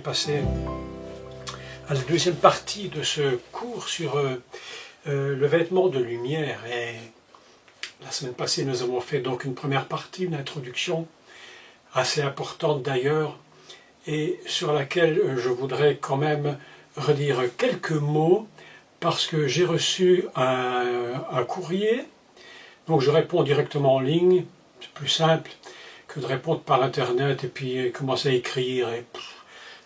passé à la deuxième partie de ce cours sur le vêtement de lumière. Et la semaine passée, nous avons fait donc une première partie, une introduction assez importante d'ailleurs, et sur laquelle je voudrais quand même redire quelques mots, parce que j'ai reçu un courrier, donc je réponds directement en ligne, c'est plus simple que de répondre par internet et puis commencer à écrire, et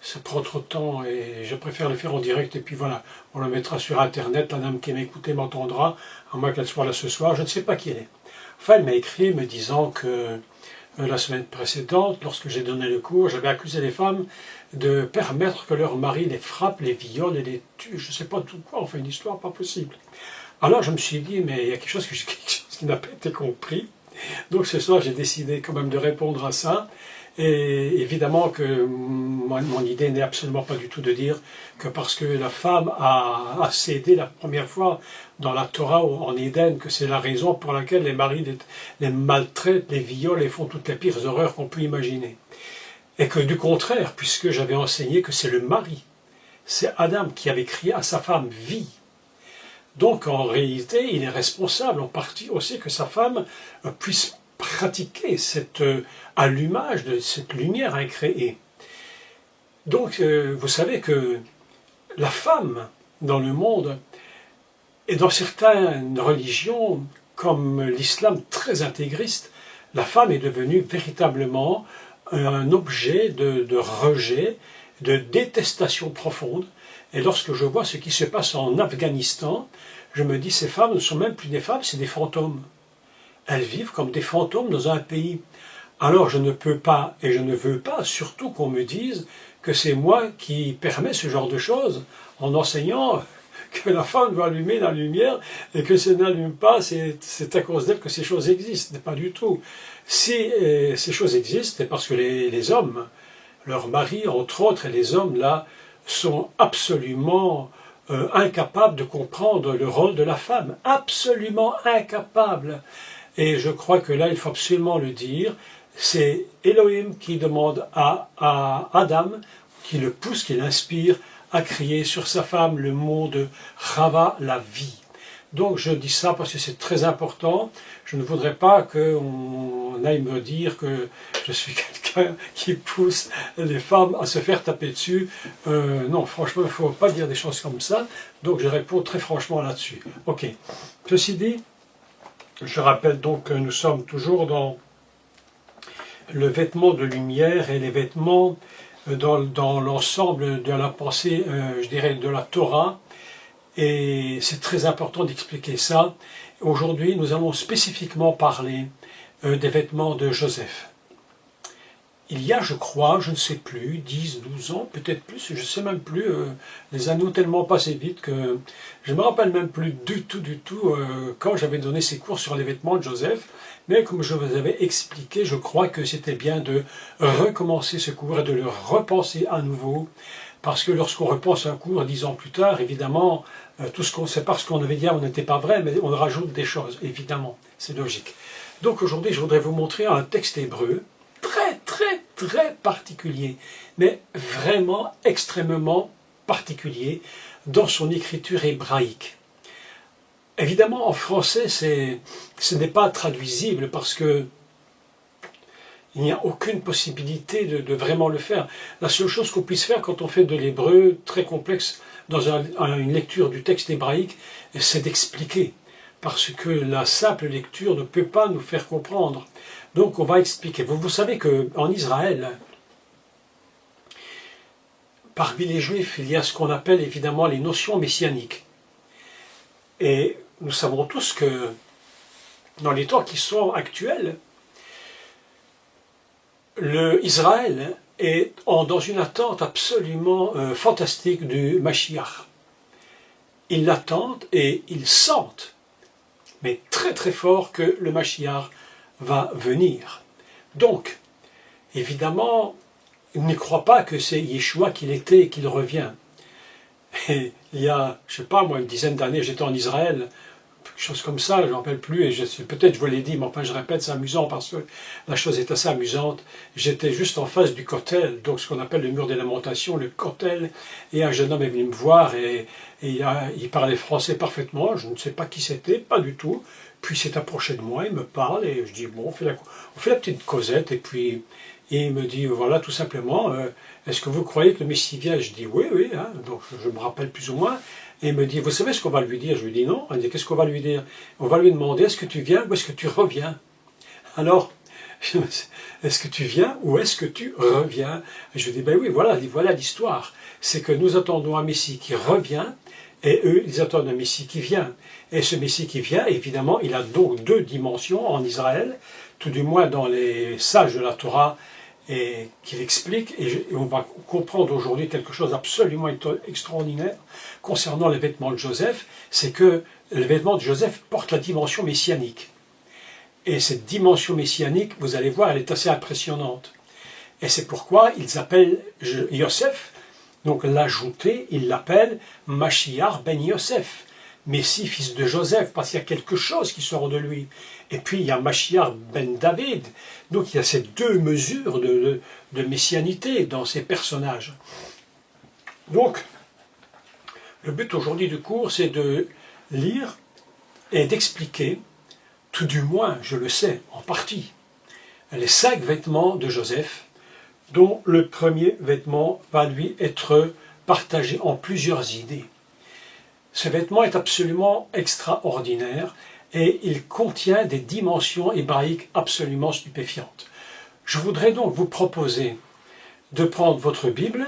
ça prend trop de temps, et je préfère le faire en direct, et puis voilà, on le mettra sur internet, la dame qui m'écoutait m'entendra, à moins qu'elle soit là ce soir, je ne sais pas qui elle est. Enfin, elle m'a écrit me disant que la semaine précédente, lorsque j'ai donné le cours, j'avais accusé les femmes de permettre que leur mari les frappe, les viole et les tue, je ne sais pas tout quoi, enfin une histoire pas possible. Alors je me suis dit, mais il y a quelque chose qui n'a pas été compris. Donc ce soir, j'ai décidé quand même de répondre à ça. Et évidemment que mon idée n'est absolument pas du tout de dire que parce que la femme a cédé la première fois dans la Torah en Éden, que c'est la raison pour laquelle les maris les maltraitent, les violent et font toutes les pires horreurs qu'on peut imaginer. Et que du contraire, puisque j'avais enseigné que c'est le mari, c'est Adam qui avait crié à sa femme « vie ». Donc en réalité, il est responsable en partie aussi que sa femme puisse pratiquer cet allumage de cette lumière incréée. Donc vous savez que la femme dans le monde, et dans certaines religions comme l'islam très intégriste, la femme est devenue véritablement un objet de rejet, de détestation profonde. Et lorsque je vois ce qui se passe en Afghanistan, je me dis, ces femmes ne sont même plus des femmes, c'est des fantômes. Elles vivent comme des fantômes dans un pays. Alors je ne peux pas, et je ne veux pas, surtout qu'on me dise que c'est moi qui permets ce genre de choses, en enseignant que la femme doit allumer la lumière, et que si elle n'allume pas, c'est à cause d'elle que ces choses existent. Pas du tout. Si ces choses existent, c'est parce que les hommes, leurs maris, entre autres, et les hommes, là, sont absolument incapables de comprendre le rôle de la femme. Absolument incapables. Et je crois que là, il faut absolument le dire, c'est Elohim qui demande à Adam, qui le pousse, qui l'inspire à crier sur sa femme le mot de Chava, la vie. Donc je dis ça parce que c'est très important. Je ne voudrais pas qu'on aille me dire que je suis quelqu'un qui pousse les femmes à se faire taper dessus. Non, franchement, il ne faut pas dire des choses comme ça. Donc je réponds très franchement là-dessus. Ok. Ceci dit, je rappelle donc que nous sommes toujours dans le vêtement de lumière et les vêtements dans l'ensemble de la pensée, je dirais, de la Torah. Et c'est très important d'expliquer ça. Aujourd'hui, nous allons spécifiquement parler des vêtements de Joseph. Il y a, je crois, je ne sais plus, 10, 12 ans, peut-être plus, je ne sais même plus, les années ont tellement passé vite que je ne me rappelle même plus du tout, quand j'avais donné ces cours sur les vêtements de Joseph. Mais comme je vous avais expliqué, je crois que c'était bien de recommencer ce cours et de le repenser à nouveau. Parce que lorsqu'on repense un cours 10 ans plus tard, évidemment, tout ce qu'on sait pas ce qu'on avait dit on n'était pas vrai, mais on rajoute des choses, évidemment, c'est logique. Donc aujourd'hui, je voudrais vous montrer un texte hébreu très particulier, mais vraiment extrêmement particulier dans son écriture hébraïque. Évidemment, en français, ce n'est pas traduisible parce que il n'y a aucune possibilité de vraiment le faire. La seule chose qu'on puisse faire quand on fait de l'hébreu très complexe dans une lecture du texte hébraïque, c'est d'expliquer. Parce que la simple lecture ne peut pas nous faire comprendre. Donc on va expliquer. Vous savez qu'en Israël, parmi les Juifs, il y a ce qu'on appelle évidemment les notions messianiques. Et nous savons tous que dans les temps qui sont actuels, Israël est dans une attente absolument fantastique du Mashiach. Ils l'attendent et ils sentent, mais très fort, que le Mashiach va venir. Donc, évidemment, ils ne croient pas que c'est Yeshua qu'il était et qu'il revient. Et il y a, je ne sais pas moi, une dizaine d'années, j'étais en Israël quelque chose comme ça, je ne me rappelle plus, et peut-être je vous l'ai dit, mais enfin je répète, c'est amusant parce que la chose est assez amusante. J'étais juste en face du Kotel, donc ce qu'on appelle le mur des lamentations, le Kotel, et un jeune homme est venu me voir, et il parlait français parfaitement, je ne sais pas qui c'était, pas du tout, puis il s'est approché de moi, il me parle, et je dis, bon, on fait la petite causette, et puis il me dit, voilà, tout simplement, est-ce que vous croyez que le Messie vient? Je dis, oui, oui, hein, donc je me rappelle plus ou moins. Et il me dit, vous savez ce qu'on va lui dire? Je lui dis non. Il me dit, qu'est-ce qu'on va lui dire? On va lui demander, est-ce que tu viens ou est-ce que tu reviens? Alors, est-ce que tu viens ou est-ce que tu reviens? Et je lui dis, ben oui, voilà l'histoire. C'est que nous attendons un Messie qui revient, et eux, ils attendent un Messie qui vient. Et ce Messie qui vient, évidemment, il a donc deux dimensions en Israël, tout du moins dans les sages de la Torah, et qu'il explique, et on va comprendre aujourd'hui quelque chose d'absolument extraordinaire concernant les vêtements de Joseph, c'est que les vêtements de Joseph portent la dimension messianique. Et cette dimension messianique, vous allez voir, elle est assez impressionnante. Et c'est pourquoi ils appellent Yosef, donc l'ajouté, ils l'appellent Mashiach ben Yosef, Messie fils de Joseph, parce qu'il y a quelque chose qui sort de lui. Et puis il y a Mashiach ben David, donc il y a ces deux mesures de messianité dans ces personnages. Donc, le but aujourd'hui du cours, c'est de lire et d'expliquer, tout du moins, je le sais, en partie, les 5 vêtements de Joseph, dont le premier vêtement va lui être partagé en plusieurs idées. Ce vêtement est absolument extraordinaire et il contient des dimensions hébraïques absolument stupéfiantes. Je voudrais donc vous proposer de prendre votre Bible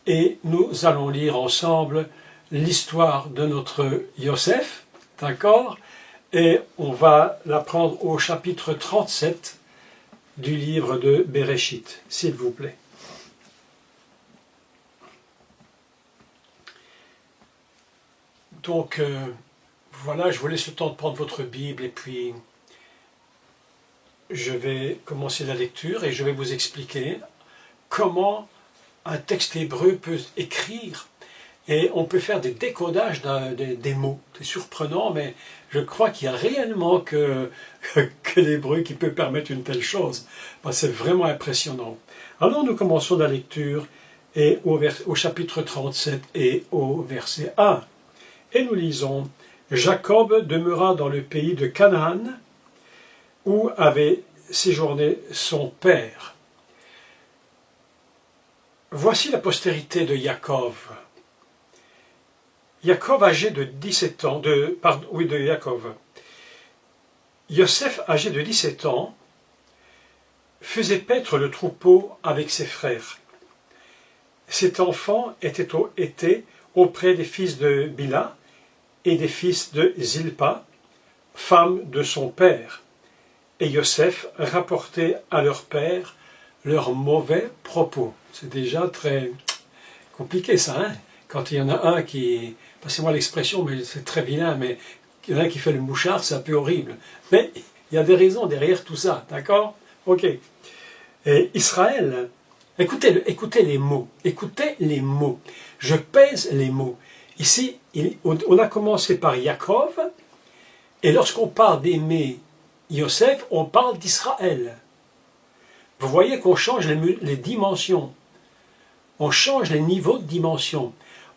et nous allons lire ensemble l'histoire de notre Yosef, d'accord? Et on va la prendre au chapitre 37 du livre de Bereshit, s'il vous plaît. Donc, voilà, je vous laisse le temps de prendre votre Bible et puis je vais commencer la lecture et je vais vous expliquer comment un texte hébreu peut écrire et on peut faire des décodages des mots. C'est surprenant, mais je crois qu'il y a réellement que l'hébreu qui peut permettre une telle chose. C'est vraiment impressionnant. Alors nous commençons la lecture et au chapitre 37 et au verset 1. Et nous lisons « Jacob demeura dans le pays de Canaan, où avait séjourné son père. Voici la postérité de Jacob. Jacob âgé de 17 ans, de Jacob. Yosef âgé de 17 ans faisait paître le troupeau avec ses frères. Cet enfant était auprès des fils de Bila et des fils de Zilpa, femme de son père. Et Yosef rapportait à leur père leurs mauvais propos. C'est déjà très compliqué ça, hein? Quand il y en a un qui, passez-moi l'expression, mais c'est très vilain, mais il y en a un qui fait le mouchard, c'est un peu horrible. Mais il y a des raisons derrière tout ça, d'accord? Ok. Et Israël, écoutez les mots, je pèse les mots. Ici, on a commencé par Yaakov, et lorsqu'on parle d'aimer Yosef, on parle d'Israël. Vous voyez qu'on change les dimensions, on change les niveaux de dimension.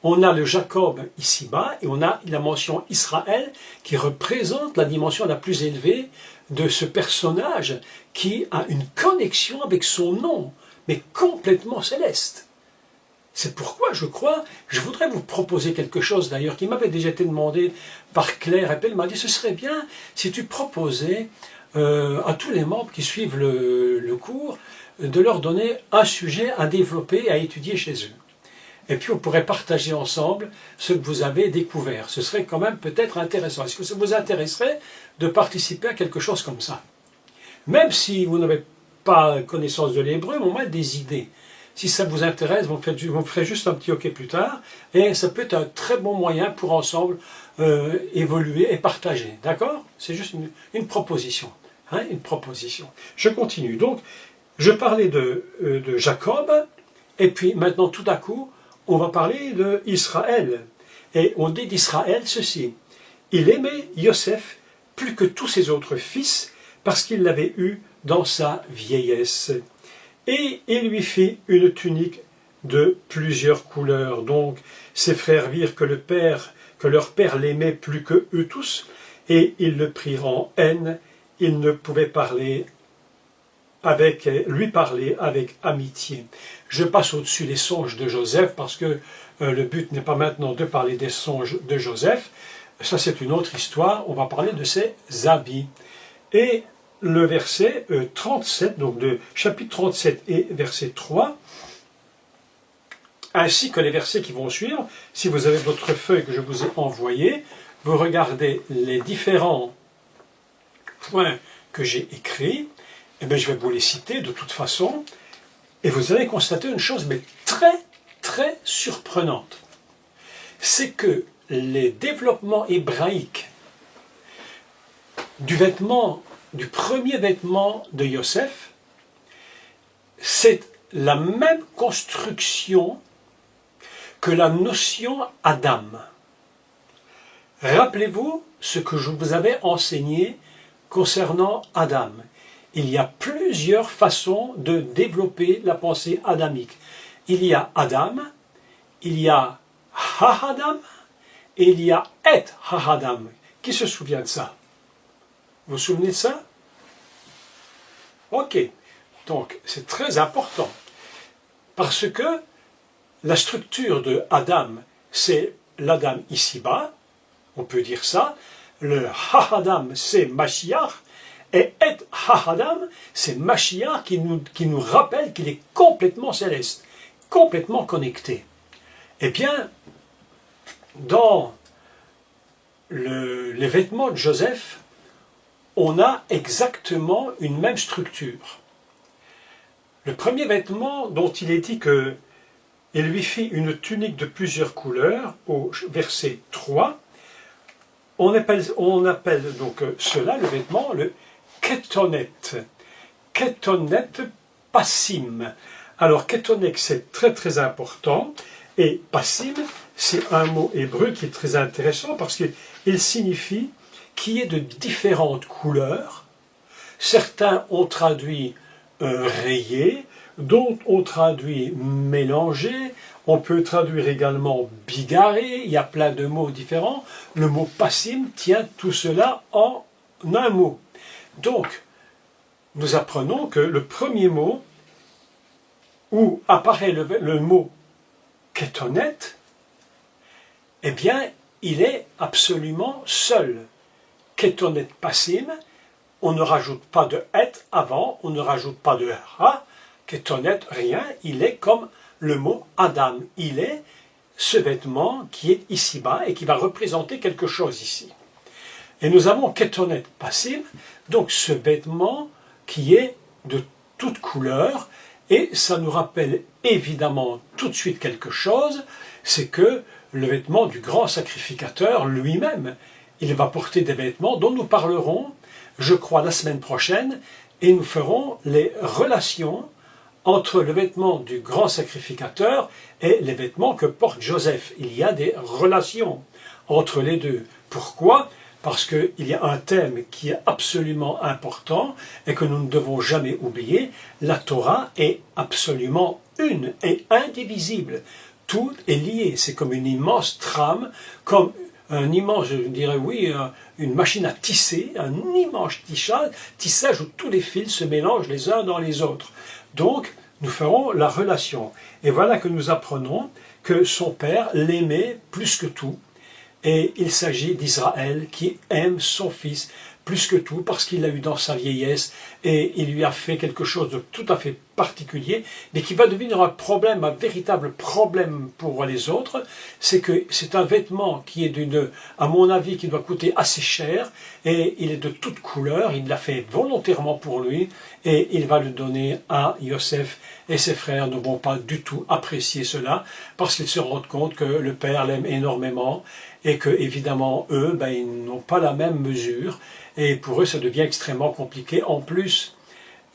On a le Jacob ici-bas, et on a la mention Israël, qui représente la dimension la plus élevée de ce personnage, qui a une connexion avec son nom, mais complètement céleste. C'est pourquoi, je voudrais vous proposer quelque chose d'ailleurs qui m'avait déjà été demandé par Claire. Elle m'a dit, ce serait bien si tu proposais à tous les membres qui suivent le cours, de leur donner un sujet à développer, à étudier chez eux. Et puis on pourrait partager ensemble ce que vous avez découvert. Ce serait quand même peut-être intéressant. Est-ce que ça vous intéresserait de participer à quelque chose comme ça? Même si vous n'avez pas connaissance de l'hébreu, au moins des idées. Si ça vous intéresse, vous me ferez juste un petit OK plus tard, et ça peut être un très bon moyen pour ensemble évoluer et partager. D'accord? C'est juste une proposition. Hein, une proposition. Je continue. Donc, je parlais de Jacob, et puis maintenant tout à coup, on va parler d'Israël. Et on dit d'Israël ceci. il aimait Yosef plus que tous ses autres fils, parce qu'il l'avait eu dans sa vieillesse. Et il lui fit une tunique de plusieurs couleurs. Donc ses frères virent que leur père l'aimait plus que eux tous, et ils le prirent en haine. Ils ne pouvaient lui parler avec amitié. Je passe au-dessus des songes de Joseph, parce que le but n'est pas maintenant de parler des songes de Joseph. Ça, c'est une autre histoire. On va parler de ses habits. Et le verset 37, donc de chapitre 37 et verset 3, ainsi que les versets qui vont suivre, si vous avez votre feuille que je vous ai envoyée, vous regardez les différents points que j'ai écrits, et bien je vais vous les citer de toute façon, et vous allez constater une chose, mais très, très surprenante. C'est que les développements hébraïques du premier vêtement de Yosef, c'est la même construction que la notion Adam. Rappelez-vous ce que je vous avais enseigné concernant Adam. Il y a plusieurs façons de développer la pensée adamique. Il y a Adam, il y a Ha-Adam, et il y a Et Ha-Adam. Qui se souvient de ça? Vous vous souvenez de ça? Ok. Donc, c'est très important. Parce que la structure de Adam, c'est l'Adam ici-bas, on peut dire ça. Le Ha-Adam, c'est Mashiach. Et Et Ha-Adam, c'est Mashiach qui nous rappelle qu'il est complètement céleste, complètement connecté. Eh bien, dans les vêtements de Joseph, on a exactement une même structure. Le premier vêtement dont il est dit que il lui fit une tunique de plusieurs couleurs, au verset 3, on appelle donc cela, le vêtement, le Ketonet. Ketonet Passim. Alors, Ketonet, c'est très très important, et Passim, c'est un mot hébreu qui est très intéressant parce qu'il signifie qu'il y ait de différentes couleurs. Certains ont traduit rayé, d'autres ont traduit mélangé, on peut traduire également bigarré, il y a plein de mots différents. Le mot passim tient tout cela en un mot. Donc, nous apprenons que le premier mot où apparaît le mot ketonet, eh bien, il est absolument seul. Ketonet passim, on ne rajoute pas de et avant, on ne rajoute pas de ha, ketonet, rien, il est comme le mot Adam. Il est ce vêtement qui est ici-bas et qui va représenter quelque chose ici. Et nous avons ketonet passim, donc ce vêtement qui est de toute couleur, et ça nous rappelle évidemment tout de suite quelque chose, c'est que le vêtement du grand sacrificateur lui-même, il va porter des vêtements dont nous parlerons, je crois, la semaine prochaine, et nous ferons les relations entre le vêtement du grand sacrificateur et les vêtements que porte Joseph. Il y a des relations entre les deux. Pourquoi ? Parce qu'il y a un thème qui est absolument important et que nous ne devons jamais oublier. La Torah est absolument une et indivisible. Tout est lié. C'est comme une immense trame, comme un immense, je dirais oui, une machine à tisser, un immense tissage où tous les fils se mélangent les uns dans les autres. Donc, nous ferons la relation. Et voilà que nous apprenons que son père l'aimait plus que tout. Et il s'agit d'Israël qui aime son fils plus que tout parce qu'il l'a eu dans sa vieillesse et il lui a fait quelque chose de tout à fait particulier, mais qui va devenir un problème, un véritable problème pour les autres. C'est que c'est un vêtement qui est à mon avis, qui doit coûter assez cher et il est de toutes couleurs. Il l'a fait volontairement pour lui et il va le donner à Yosef et ses frères ne vont pas du tout apprécier cela parce qu'ils se rendent compte que le père l'aime énormément et que évidemment eux, ils n'ont pas la même mesure et pour eux ça devient extrêmement compliqué. En plus,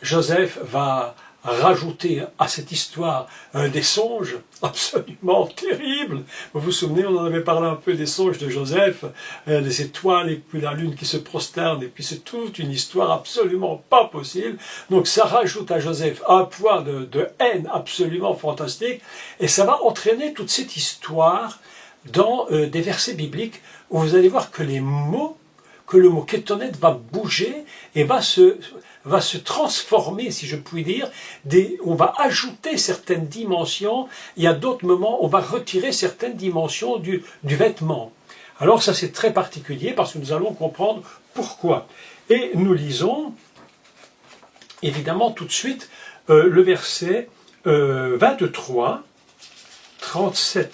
Joseph va rajouté à cette histoire des songes absolument terribles. Vous vous souvenez, on en avait parlé un peu des songes de Joseph, les étoiles et puis la lune qui se prosterne, et puis c'est toute une histoire absolument pas possible. Donc ça rajoute à Joseph un poids de haine absolument fantastique, et ça va entraîner toute cette histoire dans des versets bibliques où vous allez voir que le mot kétonet va bouger et va se transformer, si je puis dire. On va ajouter certaines dimensions, et à d'autres moments, on va retirer certaines dimensions du vêtement. Alors ça, c'est très particulier parce que nous allons comprendre pourquoi. Et nous lisons, évidemment, tout de suite, le verset 23, 37-23.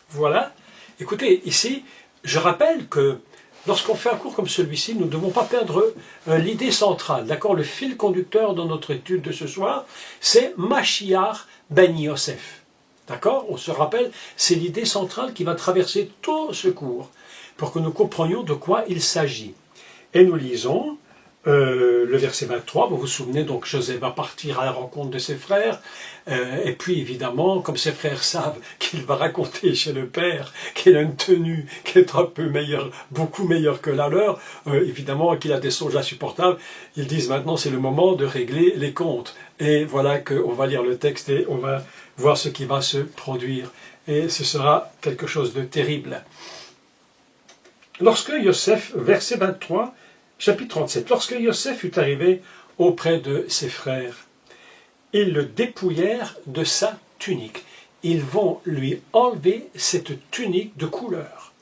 Voilà. Écoutez, ici, je rappelle que lorsqu'on fait un cours comme celui-ci, nous ne devons pas perdre l'idée centrale. D'accord? Le fil conducteur de notre étude de ce soir, c'est Mashiach ben Yosef. D'accord? On se rappelle, c'est l'idée centrale qui va traverser tout ce cours pour que nous comprenions de quoi il s'agit. Et nous lisons le verset 23, vous vous souvenez, donc Joseph va partir à la rencontre de ses frères, et puis évidemment, comme ses frères savent qu'il va raconter chez le père qu'il a une tenue qui est un peu meilleure, beaucoup meilleure que la leur, évidemment qu'il a des songes insupportables, ils disent maintenant c'est le moment de régler les comptes. Et voilà qu'on va lire le texte et on va voir ce qui va se produire. Et ce sera quelque chose de terrible. Lorsque Yosef, verset 23, chapitre 37, lorsque Yosef fut arrivé auprès de ses frères, ils le dépouillèrent de sa tunique. Ils vont lui enlever cette tunique de couleur.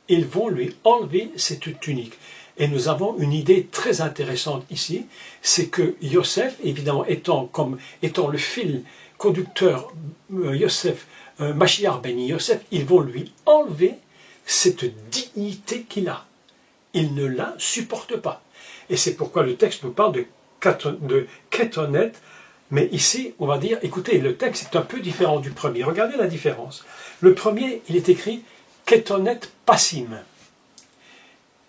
Ils vont lui enlever cette tunique. Et nous avons une idée très intéressante ici, c'est que Yosef, évidemment étant le fil conducteur Yosef, Mashiach ben Yosef, ils vont lui enlever cette dignité qu'il a. Il ne la supporte pas. Et c'est pourquoi le texte nous parle de kétonet, mais ici, on va dire, écoutez, le texte est un peu différent du premier. Regardez la différence. Le premier, il est écrit kétonet passim.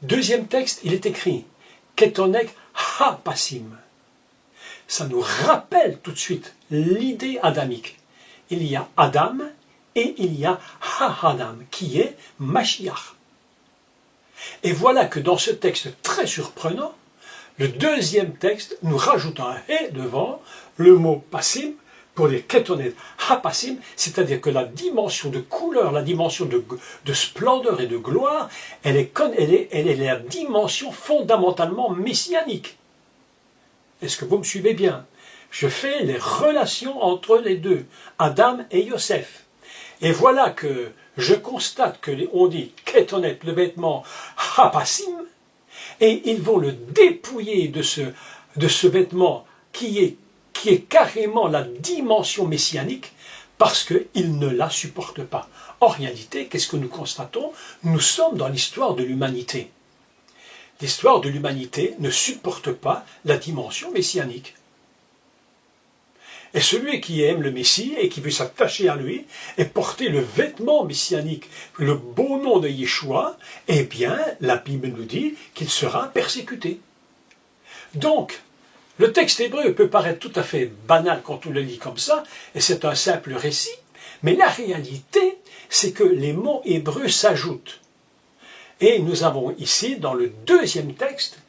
Deuxième texte, il est écrit kétonet ha passim. Ça nous rappelle tout de suite l'idée adamique. Il y a Adam et il y a ha-Adam, qui est Mashiach. Et voilà que dans ce texte très surprenant, le deuxième texte nous rajoute un « et » devant le mot « passim » pour dire « kétonet ha-passim », c'est-à-dire que la dimension de couleur, la dimension de splendeur et de gloire, elle est la dimension fondamentalement messianique. Est-ce que vous me suivez bien? Je fais les relations entre les deux, Adam et Yosef. Et voilà que je constate qu'on dit kétonet, le vêtement ha-passim, et ils vont le dépouiller de ce vêtement qui est carrément la dimension messianique, parce qu'ils ne la supportent pas. En réalité, qu'est-ce que nous constatons? Nous sommes dans l'histoire de l'humanité. L'histoire de l'humanité ne supporte pas la dimension messianique. Et celui qui aime le Messie et qui veut s'attacher à lui et porter le vêtement messianique, le beau nom de Yeshua, eh bien, la Bible nous dit qu'il sera persécuté. Donc, le texte hébreu peut paraître tout à fait banal quand on le lit comme ça, et c'est un simple récit, mais la réalité, c'est que les mots hébreux s'ajoutent. Et nous avons ici, dans le deuxième texte,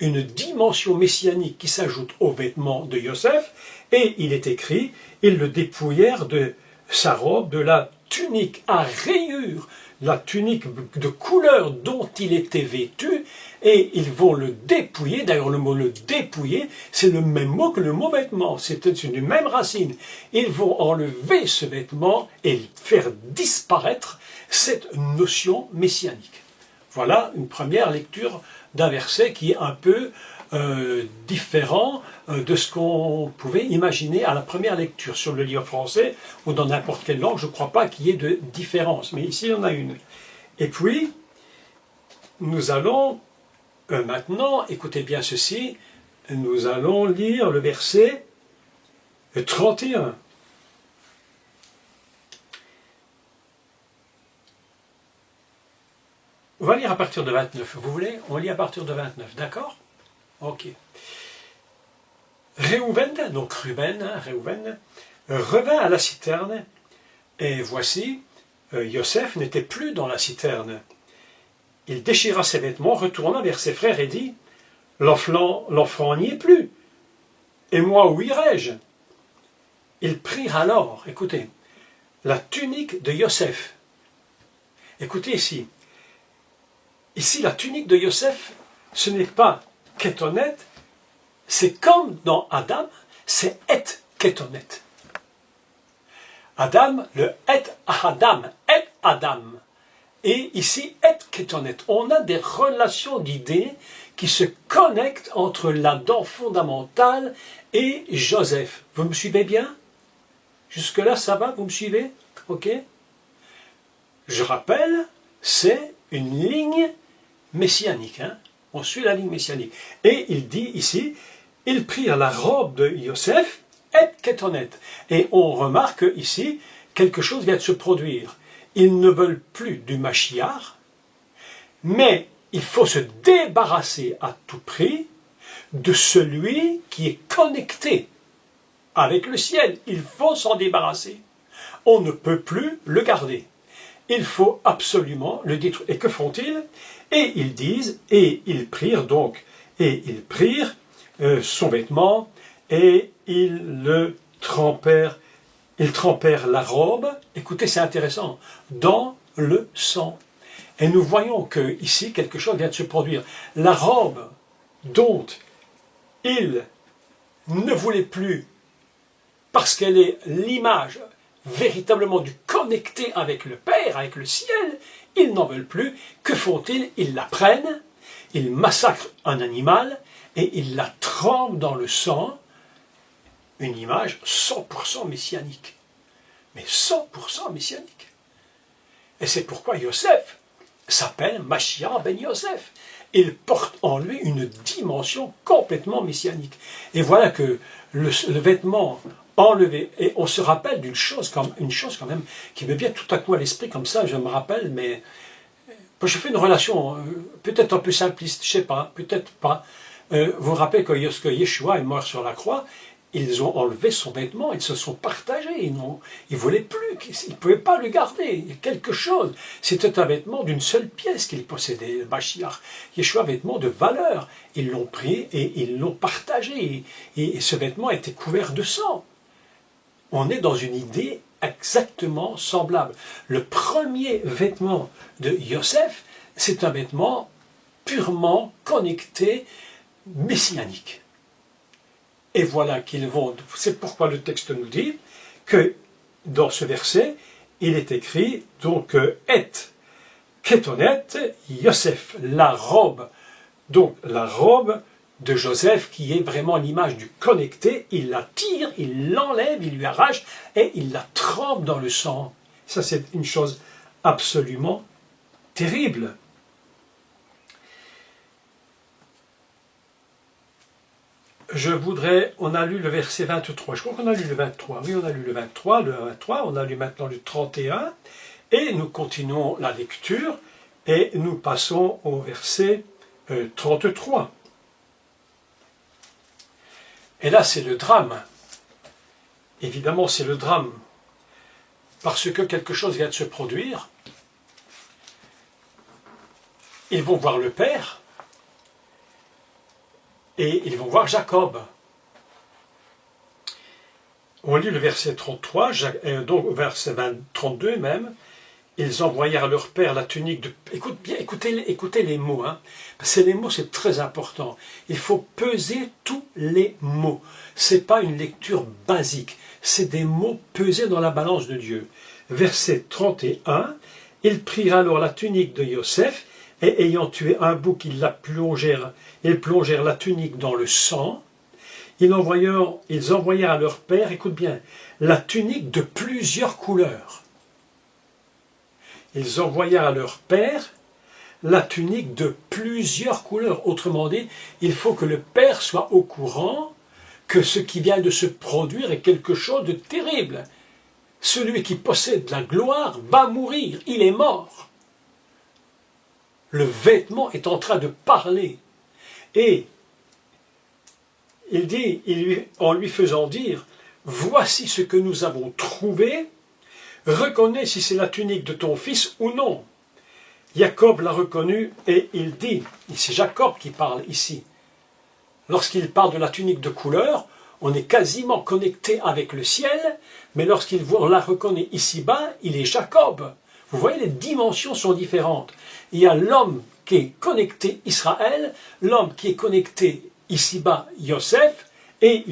une dimension messianique qui s'ajoute aux vêtements de Yosef, et il est écrit, ils le dépouillèrent de sa robe, de la tunique à rayures, la tunique de couleur dont il était vêtu, et ils vont le dépouiller. D'ailleurs, le mot le dépouiller, c'est le même mot que le mot vêtement, c'est une même racine. Ils vont enlever ce vêtement et faire disparaître cette notion messianique. Voilà une première lecture d'un verset qui est un peu différent de ce qu'on pouvait imaginer à la première lecture. Sur le livre français ou dans n'importe quelle langue, je ne crois pas qu'il y ait de différence, mais ici il y en a une. Et puis, nous allons maintenant, écoutez bien ceci, nous allons lire le verset 31. On va lire à partir de 29. Vous voulez? On lit à partir de 29, d'accord? Ok. Réhouven, donc Ruben, Réhouven, revint à la citerne, et voici, Yosef n'était plus dans la citerne. Il déchira ses vêtements, retourna vers ses frères et dit, l'enfant n'y est plus, et moi où irai-je? Ils prirent alors, écoutez, la tunique de Yosef. Écoutez ici. Ici, la tunique de Yosef, ce n'est pas Kétonet, c'est comme dans Adam, c'est Et Kétonet. Adam, le Et Adam, Et Adam. Et ici, Et Kétonet. On a des relations d'idées qui se connectent entre l'Adam fondamental et Joseph. Vous me suivez bien? Jusque-là, ça va? Vous me suivez? Ok? Je rappelle, c'est une ligne messianique. Hein? On suit la ligne messianique. Et il dit ici, ils prirent la robe de Yosef et Kétonet. Et on remarque ici, quelque chose vient de se produire. Ils ne veulent plus du Mashiach, mais il faut se débarrasser à tout prix de celui qui est connecté avec le ciel. Il faut s'en débarrasser. On ne peut plus le garder. Il faut absolument le détruire. Et que font-ils? Et ils disent, et ils prirent donc, et ils prirent son vêtement, et ils trempèrent la robe, écoutez, c'est intéressant, dans le sang. Et nous voyons que ici quelque chose vient de se produire. La robe dont il ne voulait plus, parce qu'elle est l'image véritablement du connecté avec le Père, avec le ciel, ils n'en veulent plus. Que font-ils? Ils la prennent, ils massacrent un animal et ils la trempent dans le sang, une image 100% messianique. Mais 100% messianique. Et c'est pourquoi Yosef s'appelle Mashiach ben Yosef. Il porte en lui une dimension complètement messianique. Et voilà que le vêtement enlevé, et on se rappelle d'une chose, une chose quand même, qui me vient tout à coup à l'esprit comme ça, je me rappelle, mais je fais une relation peut-être un peu simpliste, je ne sais pas, peut-être pas. Vous vous rappelez que lorsque Yeshua est mort sur la croix, ils ont enlevé son vêtement, ils se sont partagés, ils ne voulaient plus, ils ne pouvaient pas le garder. Il y a quelque chose. C'était un vêtement d'une seule pièce qu'il possédait, le Mashiach. Yeshua, vêtement de valeur. Ils l'ont pris et ils l'ont partagé. Et ce vêtement était couvert de sang. On est dans une idée exactement semblable. Le premier vêtement de Yosef, c'est un vêtement purement connecté, messianique. Et voilà qu'ils vont, c'est pourquoi le texte nous dit que dans ce verset, il est écrit donc Et Kétonet Yosef, la robe, donc la robe de Joseph qui est vraiment l'image du connecté, il la tire, il l'enlève, il lui arrache et il la trempe dans le sang. Ça c'est une chose absolument terrible. Je voudrais, on a lu le verset 23, je crois qu'on a lu le 23, oui on a lu le 23, on a lu maintenant le 31, et nous continuons la lecture, et nous passons au verset 33. Et là c'est le drame, évidemment c'est le drame, parce que quelque chose vient de se produire, ils vont voir le Père, et ils vont voir Jacob. On lit le verset 33, donc verset 32 même. Ils envoyèrent à leur père la tunique de... Écoutez les mots. Hein. Les mots, c'est très important. Il faut peser tous les mots. Ce n'est pas une lecture basique. C'est des mots pesés dans la balance de Dieu. Verset 31. Ils prirent alors la tunique de Yosef, et ayant tué un bouc, ils plongèrent la tunique dans le sang. Ils envoyèrent à leur père, écoute bien, la tunique de plusieurs couleurs. Ils envoyèrent à leur père la tunique de plusieurs couleurs. Autrement dit, il faut que le père soit au courant que ce qui vient de se produire est quelque chose de terrible. Celui qui possède la gloire va mourir, il est mort. Le vêtement est en train de parler. Et il dit, en lui faisant dire, « Voici ce que nous avons trouvé, reconnais si c'est la tunique de ton fils ou non. » Jacob l'a reconnu et il dit, c'est Jacob qui parle ici, lorsqu'il parle de la tunique de couleur, on est quasiment connecté avec le ciel, mais on la reconnaît ici-bas, il est Jacob. Vous voyez, les dimensions sont différentes. Il y a l'homme qui est connecté Israël, l'homme qui est connecté ici-bas Yosef, et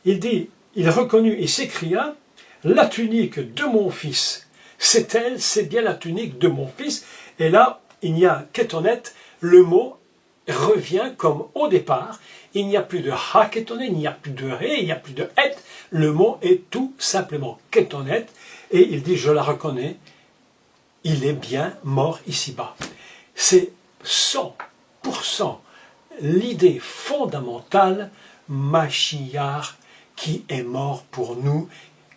il reconnut et s'écria, la tunique de mon fils, c'est elle, c'est bien la tunique de mon fils. Et là, il n'y a qu'étonnette, le mot revient comme au départ. Il n'y a plus de ha kétonet, il n'y a plus de ré, il n'y a plus de et. Le mot est tout simplement kétonet. Et il dit, je la reconnais, il est bien mort ici-bas. C'est 100% l'idée fondamentale, Mashiach, qui est mort pour nous,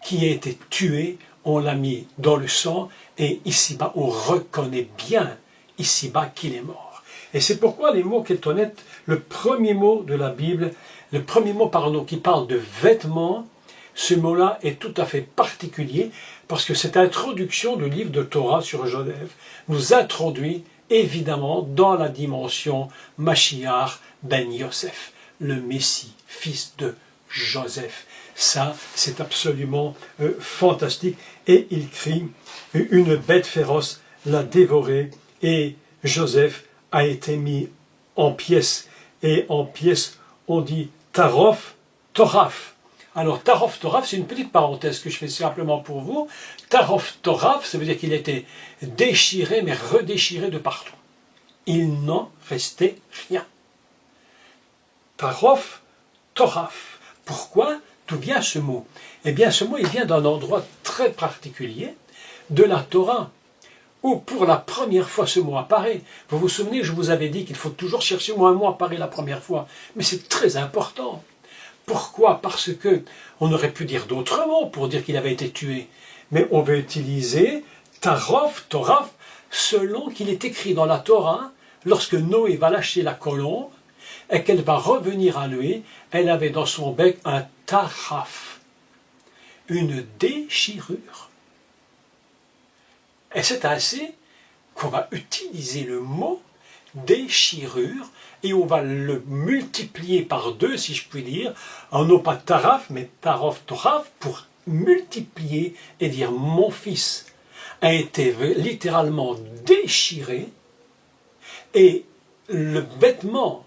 qui a été tué, on l'a mis dans le sang, et ici-bas, on reconnaît bien ici-bas qu'il est mort. Et c'est pourquoi les mots kétonet, le premier mot de la Bible, le premier mot qui parle de vêtements, ce mot-là est tout à fait particulier, parce que cette introduction du livre de Torah sur Joseph nous introduit évidemment dans la dimension Mashiach ben Yosef, le Messie, fils de Joseph. Ça, c'est absolument fantastique. Et il crie, une bête féroce l'a dévoré, et Joseph a été mis en pièces. Et en pièces, on dit Tarof, Toraf. Alors, Tarof, Toraf, c'est une petite parenthèse que je fais simplement pour vous. Tarof, Toraf, ça veut dire qu'il était déchiré, mais redéchiré de partout. Il n'en restait rien. Tarof, Toraf. Pourquoi? D'où vient ce mot? Eh bien, ce mot, il vient d'un endroit très particulier de la Torah, où pour la première fois ce mot apparaît. Vous vous souvenez, je vous avais dit qu'il faut toujours chercher où un mot apparaît la première fois. Mais c'est très important. Pourquoi? Parce que on aurait pu dire d'autres mots pour dire qu'il avait été tué. Mais on veut utiliser Tarof, Toraf, selon qu'il est écrit dans la Torah, lorsque Noé va lâcher la colombe, et qu'elle va revenir à lui, elle avait dans son bec un taraf, une déchirure. Et c'est ainsi qu'on va utiliser le mot déchirure, et on va le multiplier par 2, si je puis dire, non pas taraf, mais tarof, toraf, pour multiplier et dire mon fils a été littéralement déchiré, et le vêtement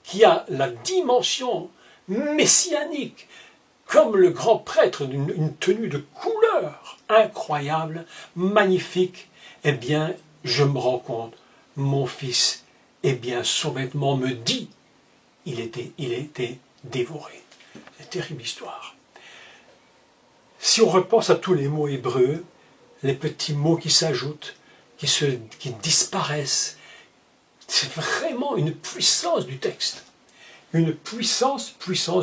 qui a la dimension messianique, comme le grand prêtre d'une tenue de couleur incroyable, magnifique, eh bien, je me rends compte, mon fils, eh bien, son vêtement me dit, il était dévoré. C'est une terrible histoire. Si on repense à tous les mots hébreux, les petits mots qui s'ajoutent, qui disparaissent, c'est vraiment une puissance du texte. Une puissance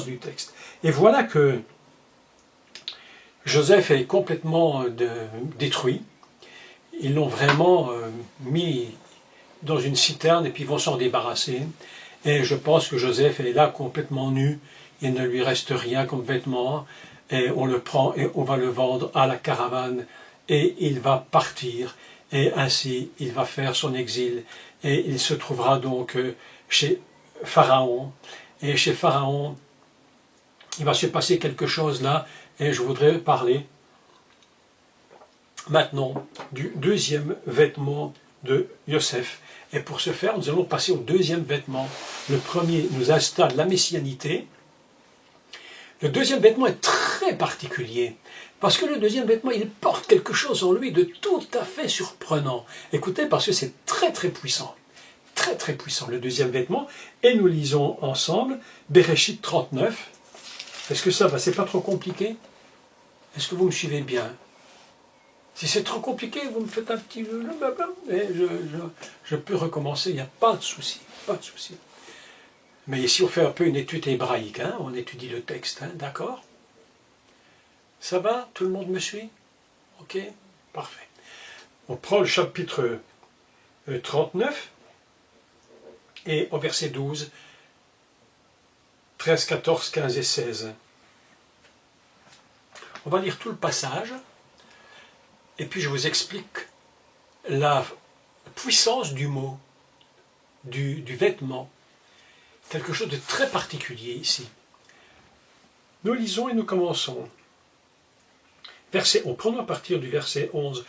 du texte. Et voilà que Joseph est complètement détruit. Ils l'ont vraiment mis dans une citerne et puis ils vont s'en débarrasser. Et je pense que Joseph est là complètement nu. Il ne lui reste rien comme vêtement. Et on le prend et on va le vendre à la caravane. Et il va partir. Et ainsi, il va faire son exil. Et il se trouvera donc chez Pharaon. Et chez Pharaon, il va se passer quelque chose là. Et je voudrais parler maintenant du deuxième vêtement de Yosef. Et pour ce faire, nous allons passer au deuxième vêtement. Le premier nous installe la messianité. Le deuxième vêtement est très particulier. Parce que le deuxième vêtement, il porte quelque chose en lui de tout à fait surprenant. Écoutez, parce que c'est très très puissant. Très très puissant, le deuxième vêtement. Et nous lisons ensemble Bereshit 39. Est-ce que ça va? C'est pas trop compliqué? Est-ce que vous me suivez bien? Si c'est trop compliqué, vous me faites un petit... Et je peux recommencer, il n'y a pas de souci. Pas de souci. Mais ici, on fait un peu une étude hébraïque. Hein, on étudie le texte, hein, d'accord? Ça va? Tout le monde me suit? Ok? Parfait. On prend le chapitre 39 et au verset 12, 13, 14, 15 et 16. On va lire tout le passage et puis je vous explique la puissance du mot, du vêtement. Quelque chose de très particulier ici. Nous lisons et nous commençons. Prenons à partir du verset 11.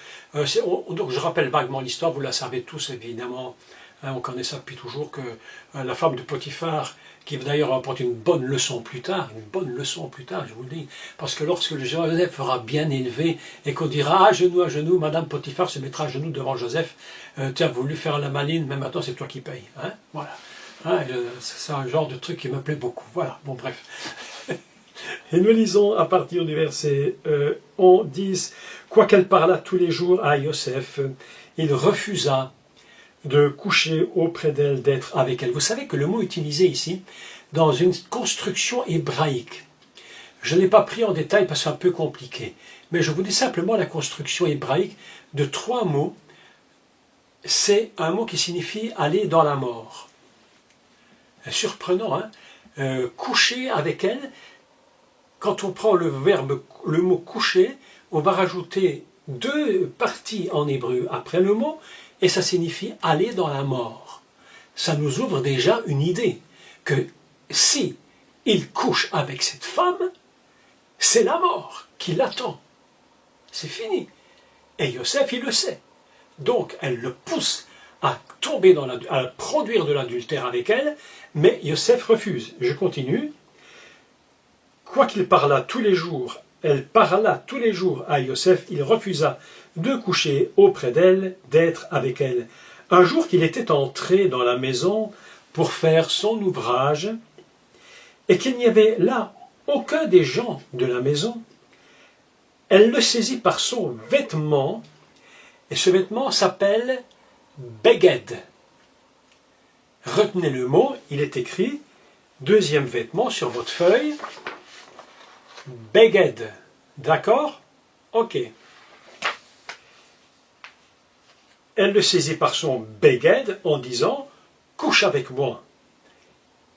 Donc je rappelle vaguement l'histoire, vous la savez tous évidemment. On connaît ça depuis toujours, que la femme de Potiphar, qui d'ailleurs apporter une bonne leçon plus tard, je vous le dis, parce que lorsque Joseph sera bien élevé et qu'on dira à genoux, Madame Potiphar se mettra à genoux devant Joseph, tu as voulu faire la maline, mais maintenant c'est toi qui payes. Hein, voilà. C'est un genre de truc qui me plaît beaucoup. Voilà, bon bref. Et nous lisons à partir du verset 10, « Quoiqu'elle parlât tous les jours à Joseph, il refusa de coucher auprès d'elle, d'être avec elle. » Vous savez que le mot utilisé ici, dans une construction hébraïque, je ne l'ai pas pris en détail parce que c'est un peu compliqué, mais je vous dis simplement la construction hébraïque de 3 mots. C'est un mot qui signifie « aller dans la mort ». Surprenant, hein, coucher avec elle. Quand on prend le mot coucher, on va rajouter 2 parties en hébreu après le mot, et ça signifie aller dans la mort. Ça nous ouvre déjà une idée que si il couche avec cette femme, c'est la mort qui l'attend. C'est fini. Et Yosef, il le sait. Donc, elle le pousse à tomber à produire de l'adultère avec elle, mais Yosef refuse. Je continue. Quoiqu'il parlât tous les jours, elle parla tous les jours à Yosef, il refusa de coucher auprès d'elle, d'être avec elle. Un jour qu'il était entré dans la maison pour faire son ouvrage, et qu'il n'y avait là aucun des gens de la maison, elle le saisit par son vêtement, et ce vêtement s'appelle Beged. Retenez le mot, il est écrit, 2e vêtement sur votre feuille, Beged. D'accord? Ok. Elle le saisit par son Beged en disant « Couche avec moi ».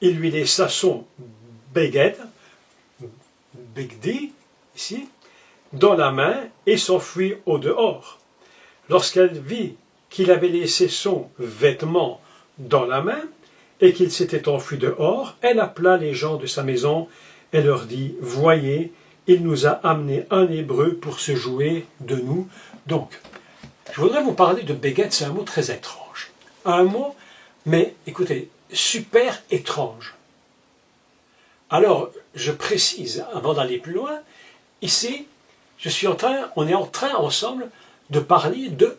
Il lui laissa son Beged, Begdi, ici, dans la main et s'enfuit au dehors. Lorsqu'elle vit qu'il avait laissé son vêtement dans la main et qu'il s'était enfui dehors, elle appela les gens de sa maison et leur dit « Voyez, il nous a amené un Hébreu pour se jouer de nous. » Donc, je voudrais vous parler de Beged, c'est un mot très étrange. Un mot, mais écoutez, super étrange. Alors, je précise, avant d'aller plus loin, ici, on est en train ensemble de parler de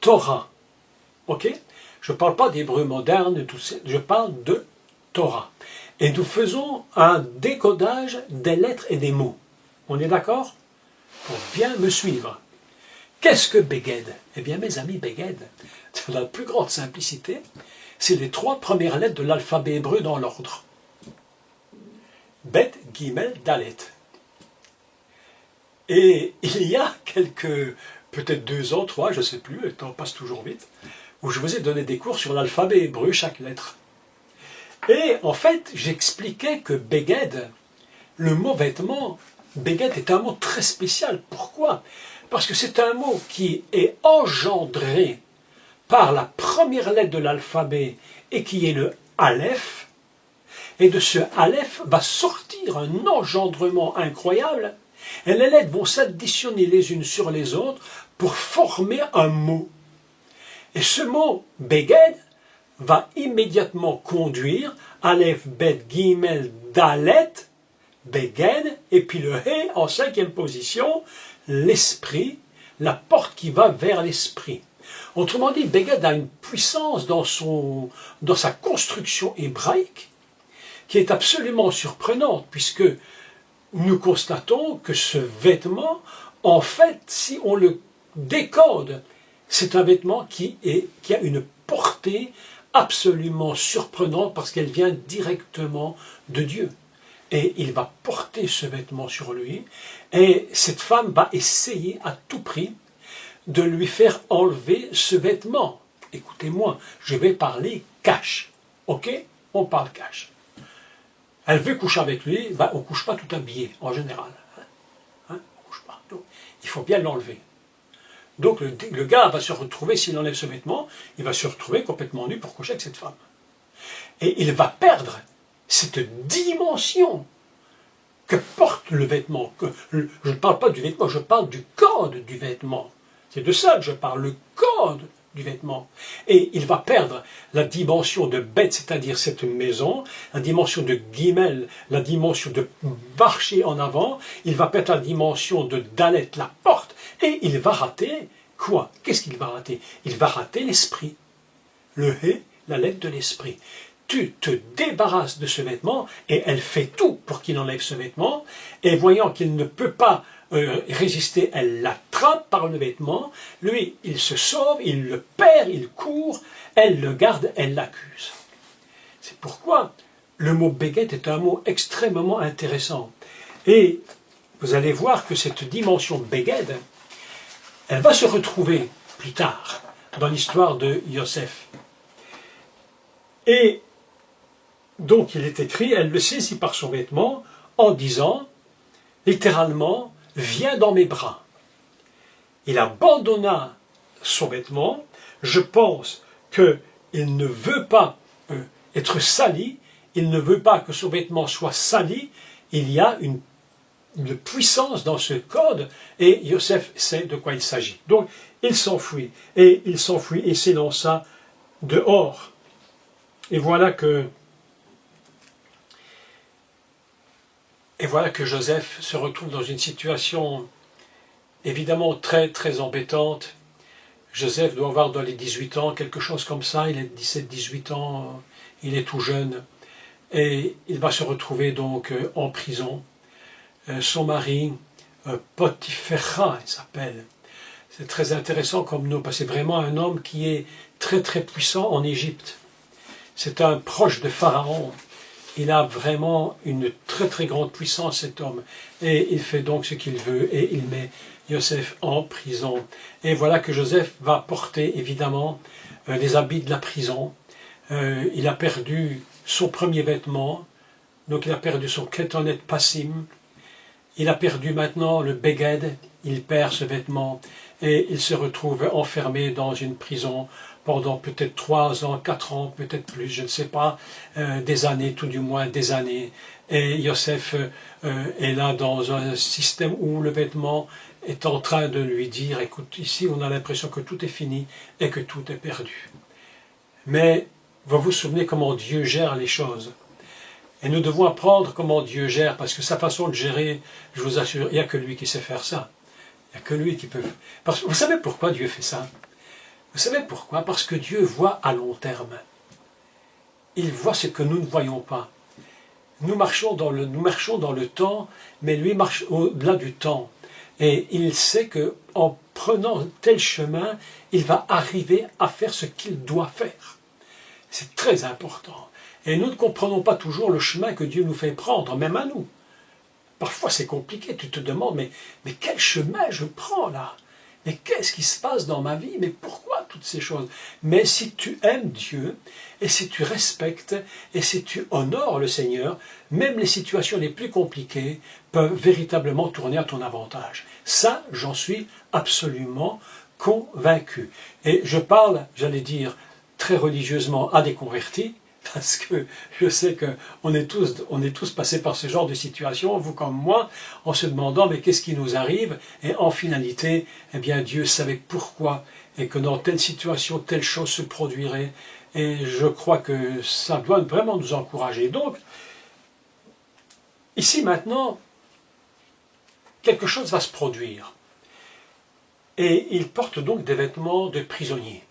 Torah. Ok? Je ne parle pas d'hébreu moderne, je parle de Torah. Et nous faisons un décodage des lettres et des mots. On est d'accord? Pour bien me suivre. Qu'est-ce que Beged? Eh bien, mes amis, Beged, dans la plus grande simplicité, c'est les 3 premières lettres de l'alphabet hébreu dans l'ordre. Bet, Gimel, Dalet. Et il y a peut-être 2 ans, 3, je ne sais plus, le temps passe toujours vite, où je vous ai donné des cours sur l'alphabet hébreu, chaque lettre. Et en fait, j'expliquais que Beged, le mot vêtement, Beged est un mot très spécial. Pourquoi? Parce que c'est un mot qui est engendré par la première lettre de l'alphabet et qui est le Aleph. Et de ce Aleph va sortir un engendrement incroyable. Et les lettres vont s'additionner les unes sur les autres pour former un mot. Et ce mot Beged va immédiatement conduire Aleph, Bet, Gimel, Dalet, Beged, et puis le He en 5e position, l'esprit, la porte qui va vers l'esprit. Autrement dit, Beged a une puissance dans sa construction hébraïque qui est absolument surprenante, puisque nous constatons que ce vêtement, en fait, si on le décode, c'est un vêtement qui a une portée absolument surprenante parce qu'elle vient directement de Dieu. Et il va porter ce vêtement sur lui, et cette femme va essayer à tout prix de lui faire enlever ce vêtement. écoutez-moi, je vais parler cash. Ok? On parle cash. Elle veut coucher avec lui, ben, on ne couche pas tout habillé, en général. On ne couche pas. Donc, il faut bien l'enlever. Donc le gars va se retrouver, s'il enlève ce vêtement, il va se retrouver complètement nu pour coucher avec cette femme. Et il va perdre cette dimension que porte le vêtement. Je ne parle pas du vêtement, je parle du code du vêtement. C'est de ça que je parle, le code du vêtement. Et il va perdre la dimension de bête, c'est-à-dire cette maison, la dimension de guimel, la dimension de marcher en avant, il va perdre la dimension de dalet, la porte, et il va rater quoi? Qu'est-ce qu'il va rater? Il va rater l'esprit. Le hé, la lettre de l'esprit. Tu te débarrasses de ce vêtement, et elle fait tout pour qu'il enlève ce vêtement, et voyant qu'il ne peut pas résister, elle l'attrape par le vêtement, lui, il se sauve, il le perd, il court, elle le garde, elle l'accuse. C'est pourquoi le mot béguet est un mot extrêmement intéressant. Et vous allez voir que cette dimension béged, elle va se retrouver plus tard dans l'histoire de Yosef. Et donc il est écrit, elle le saisit par son vêtement en disant, littéralement, viens dans mes bras. Il abandonna son vêtement. Je pense qu'il ne veut pas être sali, il ne veut pas que son vêtement soit sali. Il y a une puissance dans ce code, et Yosef sait de quoi il s'agit. Donc il s'enfuit, et s'élança dehors. Et voilà que Joseph se retrouve dans une situation évidemment très très embêtante. Joseph doit avoir dans les 18 ans, quelque chose comme ça, il a 17-18 ans, il est tout jeune, et il va se retrouver donc en prison. Son mari, Potiphéra, il s'appelle. C'est très intéressant comme nom, parce que c'est vraiment un homme qui est très très puissant en Égypte. C'est un proche de Pharaon. Il a vraiment une très très grande puissance, cet homme. Et il fait donc ce qu'il veut, et il met Yosef en prison. Et voilà que Joseph va porter évidemment les habits de la prison. Il a perdu son premier vêtement, donc il a perdu son ketonet passim. Il a perdu maintenant le beged, il perd ce vêtement, et il se retrouve enfermé dans une prison pendant peut-être 3 ans, 4 ans, peut-être plus, je ne sais pas, des années, tout du moins des années. Et Yosef est là dans un système où le vêtement est en train de lui dire, écoute, ici on a l'impression que tout est fini et que tout est perdu. Mais vous vous souvenez comment Dieu gère les choses. Et nous devons apprendre comment Dieu gère, parce que sa façon de gérer, je vous assure, il n'y a que lui qui sait faire ça. Il n'y a que lui qui peut... Parce que vous savez pourquoi Dieu fait ça? Vous savez pourquoi? Parce que Dieu voit à long terme. Il voit ce que nous ne voyons pas. Nous marchons dans le temps, mais lui marche au-delà du temps. Et il sait qu'en prenant tel chemin, il va arriver à faire ce qu'il doit faire. C'est très important. Et nous ne comprenons pas toujours le chemin que Dieu nous fait prendre, même à nous. Parfois c'est compliqué, tu te demandes, mais quel chemin je prends là? Mais qu'est-ce qui se passe dans ma vie? Mais pourquoi toutes ces choses? Mais si tu aimes Dieu, et si tu respectes, et si tu honores le Seigneur, même les situations les plus compliquées peuvent véritablement tourner à ton avantage. Ça, j'en suis absolument convaincu. Et je parle, j'allais dire, très religieusement à des convertis, parce que je sais qu'on est tous passés par ce genre de situation, vous comme moi, en se demandant mais qu'est-ce qui nous arrive? Et en finalité, eh bien Dieu savait pourquoi, et que dans telle situation, telle chose se produirait. Et je crois que ça doit vraiment nous encourager. Donc, ici maintenant, quelque chose va se produire. Et il porte donc des vêtements de prisonnier.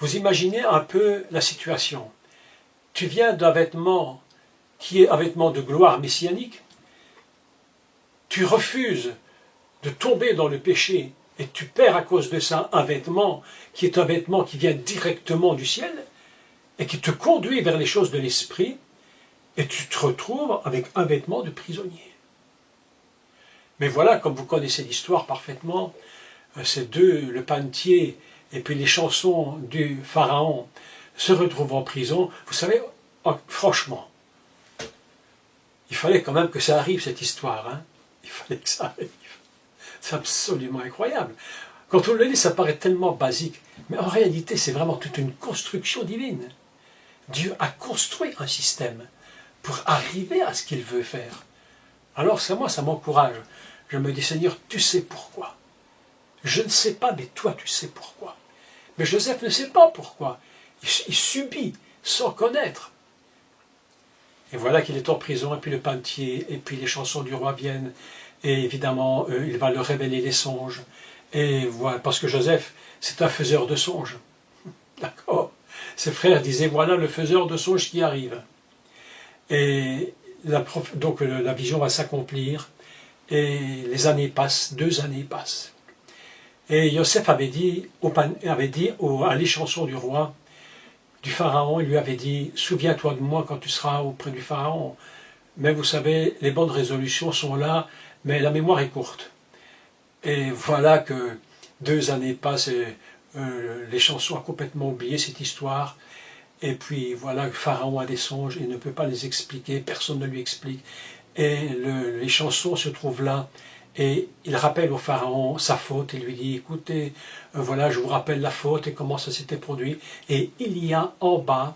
Vous imaginez un peu la situation. Tu viens d'un vêtement qui est un vêtement de gloire messianique. Tu refuses de tomber dans le péché et tu perds à cause de ça un vêtement qui est un vêtement qui vient directement du ciel et qui te conduit vers les choses de l'esprit, et tu te retrouves avec un vêtement de prisonnier. Mais voilà, comme vous connaissez l'histoire parfaitement, ces deux, le panetier et puis les chansons du pharaon se retrouvent en prison, vous savez, franchement, il fallait quand même que ça arrive, cette histoire. Hein. Il fallait que ça arrive. C'est absolument incroyable. Quand on le lit, ça paraît tellement basique. Mais en réalité, c'est vraiment toute une construction divine. Dieu a construit un système pour arriver à ce qu'il veut faire. Alors, moi, ça m'encourage. Je me dis, Seigneur, tu sais pourquoi. Je ne sais pas, mais toi, tu sais pourquoi. Mais Joseph ne sait pas pourquoi. Il subit sans connaître. Et voilà qu'il est en prison, et puis le panetier, et puis les chansons du roi viennent, et évidemment, il va leur révéler les songes. Et voilà, parce que Joseph, c'est un faiseur de songes. D'accord. Ses frères disaient, voilà le faiseur de songes qui arrive. Et donc la vision va s'accomplir, et les années passent, 2 années passent. Et Joseph avait dit à les chansons du roi, du pharaon, il lui avait dit, souviens-toi de moi quand tu seras auprès du pharaon. Mais vous savez, les bonnes résolutions sont là, mais la mémoire est courte. Et voilà que 2 années passent et les chansons ont complètement oublié cette histoire. Et puis voilà que Pharaon a des songes, il ne peut pas les expliquer, personne ne lui explique. Et les chansons se trouvent là. Et il rappelle au Pharaon sa faute, il lui dit, écoutez, voilà, je vous rappelle la faute et comment ça s'était produit. Et il y a en bas,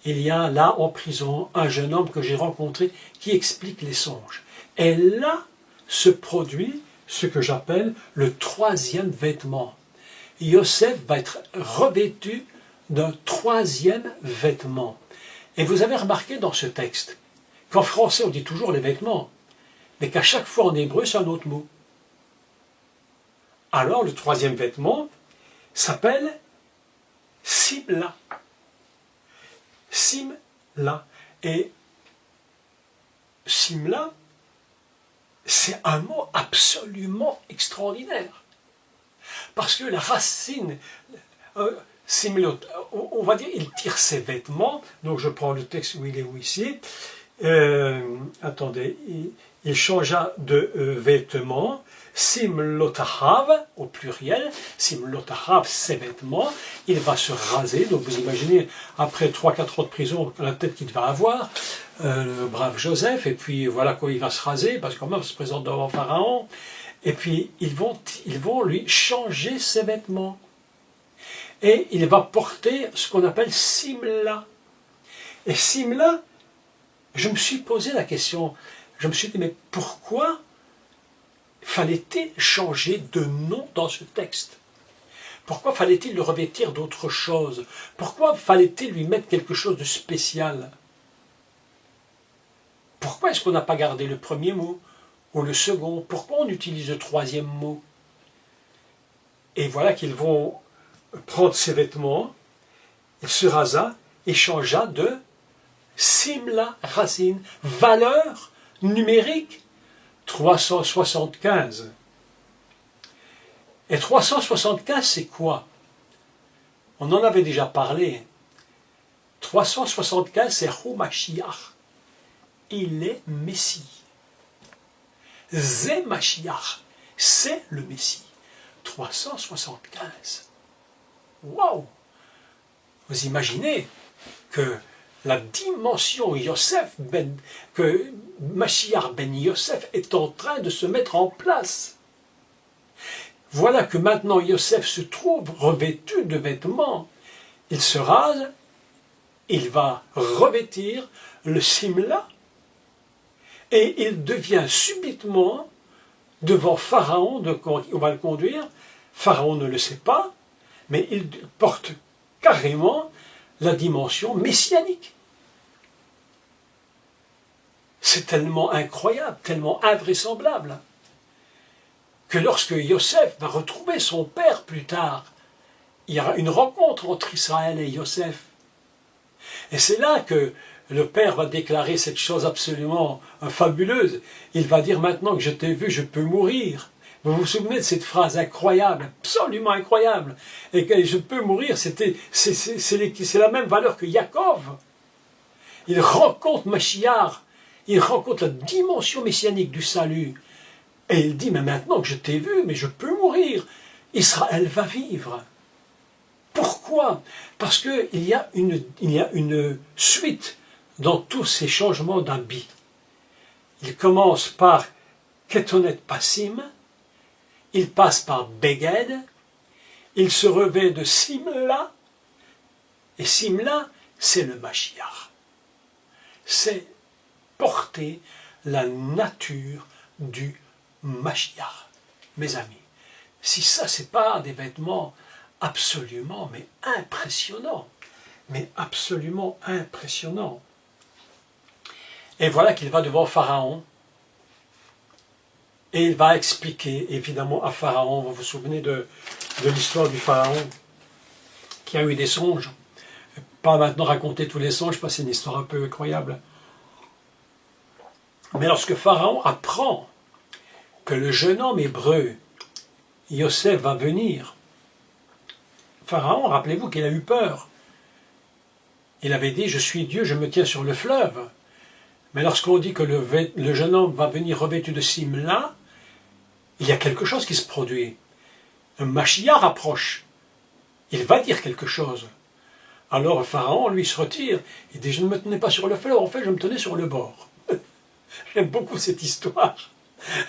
il y a là en prison un jeune homme que j'ai rencontré qui explique les songes. Et là se produit ce que j'appelle le 3e vêtement. Yosef va être revêtu d'un 3e vêtement. Et vous avez remarqué dans ce texte qu'en français on dit toujours les vêtements, mais qu'à chaque fois en hébreu c'est un autre mot. Alors le 3e vêtement s'appelle Simla. Simla. Et Simla, c'est un mot absolument extraordinaire. Parce que la racine, Simlot, on va dire, il tire ses vêtements, donc je prends le texte où il est où ici, attendez, il changea de vêtements, Simlotahav, au pluriel, Simlotahav, ses vêtements, il va se raser, donc vous imaginez, après 3-4 ans de prison, la tête qu'il va avoir, le brave Joseph, et puis voilà quoi, il va se raser, parce que quand même, il se présente devant Pharaon, et puis ils vont lui changer ses vêtements. Et il va porter ce qu'on appelle Simla. Et Simla, je me suis posé la question, je me suis dit, mais pourquoi fallait-il changer de nom dans ce texte? Pourquoi fallait-il le revêtir d'autre chose? Pourquoi fallait-il lui mettre quelque chose de spécial? Pourquoi est-ce qu'on n'a pas gardé le premier mot ou le second? Pourquoi on utilise le 3e mot? Et voilà qu'ils vont prendre ses vêtements, il se rasa et changea de Simla racine, valeur numérique 375. Et 375, c'est quoi? On en avait déjà parlé. 375, c'est Mashiach. Il est Messie. Zé Mashiach, c'est le Messie. 375. Waouh! Vous imaginez que la dimension Yosef que Mashiach ben Yosef est en train de se mettre en place. Voilà que maintenant Yosef se trouve revêtu de vêtements. Il se rase, il va revêtir le simla, et il devient subitement devant Pharaon, on va le conduire. Pharaon ne le sait pas, mais il porte carrément la dimension messianique. C'est tellement incroyable, tellement invraisemblable, que lorsque Yosef va retrouver son père plus tard, il y aura une rencontre entre Israël et Yosef. Et c'est là que le père va déclarer cette chose absolument fabuleuse. Il va dire, maintenant que je t'ai vu, je peux mourir. Vous vous souvenez de cette phrase incroyable, absolument incroyable. Et que je peux mourir, c'est la même valeur que Yaakov. Il rencontre Mashiach, il rencontre la dimension messianique du salut. Et il dit, mais maintenant que je t'ai vu, mais je peux mourir. Israël va vivre. Pourquoi? Parce qu'il y a une suite dans tous ces changements d'habits. Il commence par Ketonet Passim, il passe par Beged, il se revêt de Simla, et Simla, c'est le Mashiach. C'est porter la nature du Mashiach. Mes amis, si ça, c'est pas des vêtements absolument, mais impressionnants, mais absolument impressionnants. Et voilà qu'il va devant Pharaon, et il va expliquer, évidemment, à Pharaon, vous vous souvenez de l'histoire du Pharaon, qui a eu des songes. Pas maintenant raconter tous les songes, parce que c'est une histoire un peu incroyable. Mais lorsque Pharaon apprend que le jeune homme hébreu, Yosef, va venir, Pharaon, rappelez-vous qu'il a eu peur. Il avait dit, je suis Dieu, je me tiens sur le fleuve. Mais lorsqu'on dit que le jeune homme va venir revêtu de Simla, il y a quelque chose qui se produit. Un Mashiach approche. Il va dire quelque chose. Alors Pharaon, lui, se retire. Il dit, je ne me tenais pas sur le fleuve, en fait, je me tenais sur le bord. J'aime beaucoup cette histoire.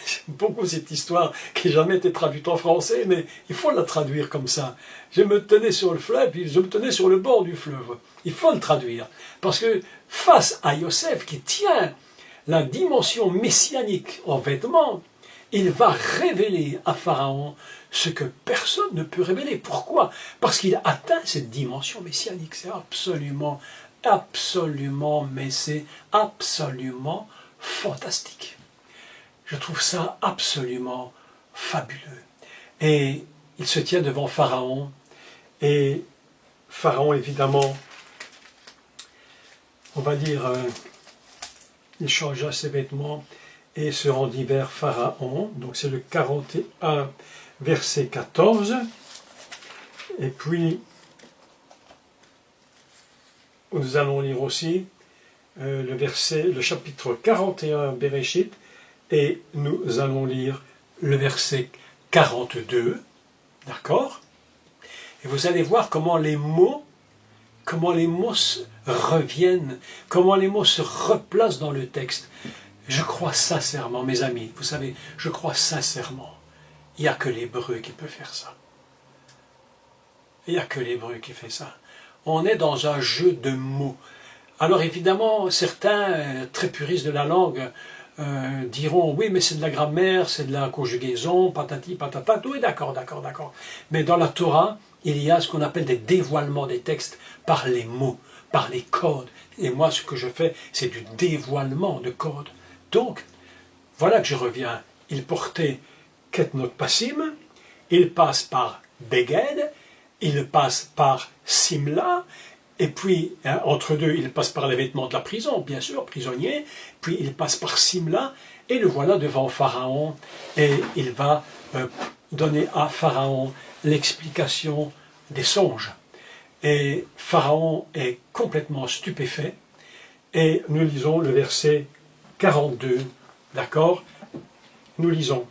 J'aime beaucoup cette histoire qui n'a jamais été traduite en français, mais il faut la traduire comme ça. Je me tenais sur le fleuve, puis je me tenais sur le bord du fleuve. Il faut le traduire. Parce que face à Yosef, qui tient la dimension messianique en vêtements, il va révéler à Pharaon ce que personne ne peut révéler. Pourquoi? Parce qu'il atteint cette dimension messianique. C'est absolument, mais c'est absolument fantastique. Je trouve ça absolument fabuleux. Et il se tient devant Pharaon, et Pharaon, évidemment, on va dire, il changea ses vêtements et se rendit vers Pharaon. Donc c'est le 41, verset 14. Et puis, nous allons lire aussi le chapitre 41, Bereshit, et nous allons lire le verset 42, d'accord? Et vous allez voir comment les mots reviennent, comment les mots se replacent dans le texte. Je crois sincèrement, mes amis, vous savez, je crois sincèrement, il n'y a que l'hébreu qui peut faire ça. Il n'y a que l'hébreu qui fait ça. On est dans un jeu de mots. Alors évidemment, certains, très puristes de la langue, diront, oui, mais c'est de la grammaire, c'est de la conjugaison, patati, patata, oui, d'accord. Mais dans la Torah, il y a ce qu'on appelle des dévoilements des textes par les mots, par les codes. Et moi, ce que je fais, c'est du dévoilement de codes. Donc, voilà que je reviens. Il portait Ketnot Passim, il passe par Beged, il passe par Simla, et puis, entre deux, il passe par les vêtements de la prison, bien sûr, prisonnier, puis il passe par Simla, et le voilà devant Pharaon, et il va donner à Pharaon l'explication des songes. Et Pharaon est complètement stupéfait, et nous lisons le verset 42, d'accord? Nous lisons.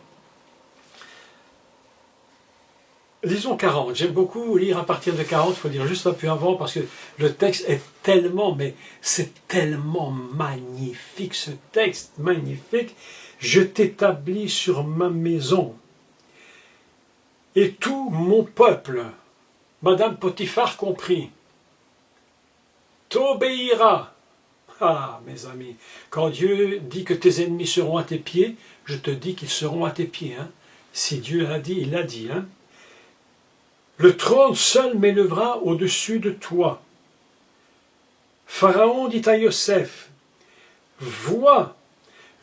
Lisons 40, j'aime beaucoup lire à partir de 40, il faut lire juste un peu avant parce que le texte est tellement, mais c'est tellement magnifique, ce texte magnifique. Je t'établis sur ma maison et tout mon peuple, Madame Potiphar compris, t'obéira. Ah, mes amis, quand Dieu dit que tes ennemis seront à tes pieds, je te dis qu'ils seront à tes pieds. Hein. Si Dieu l'a dit, il l'a dit. Hein. Le trône seul m'élèvera au-dessus de toi. Pharaon dit à Yosef, vois,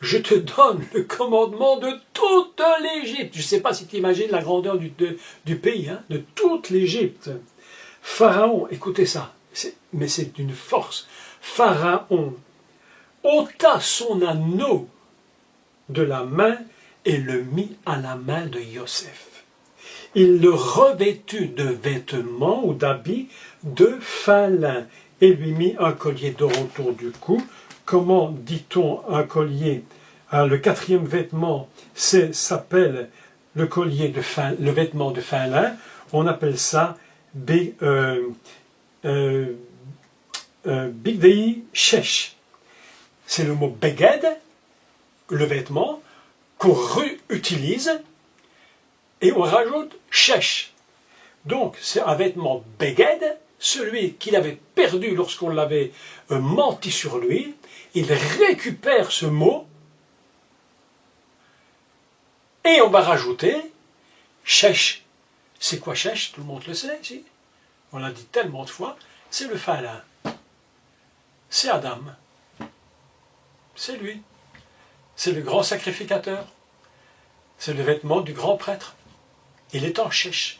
je te donne le commandement de toute l'Égypte. Je ne sais pas si tu imagines la grandeur du pays, hein, de toute l'Égypte. Pharaon, écoutez ça, mais c'est d'une force. Pharaon ôta son anneau de la main et le mit à la main de Yosef. Il le revêtut de vêtements ou d'habits de fin lin et lui mit un collier d'or autour du cou. Comment dit-on un collier? Le quatrième vêtement s'appelle le vêtement de fin lin. On appelle ça Bigdei shesh. C'est le mot beged, le vêtement, qu'on réutilise et on rajoute shesh. Donc c'est un vêtement beged, celui qu'il avait perdu lorsqu'on l'avait menti sur lui. Il récupère ce mot et on va rajouter shesh. C'est quoi shesh? Tout le monde le sait ici. On l'a dit tellement de fois. C'est le phalin. C'est Adam. C'est lui. C'est le grand sacrificateur. C'est le vêtement du grand prêtre. Il est en shesh.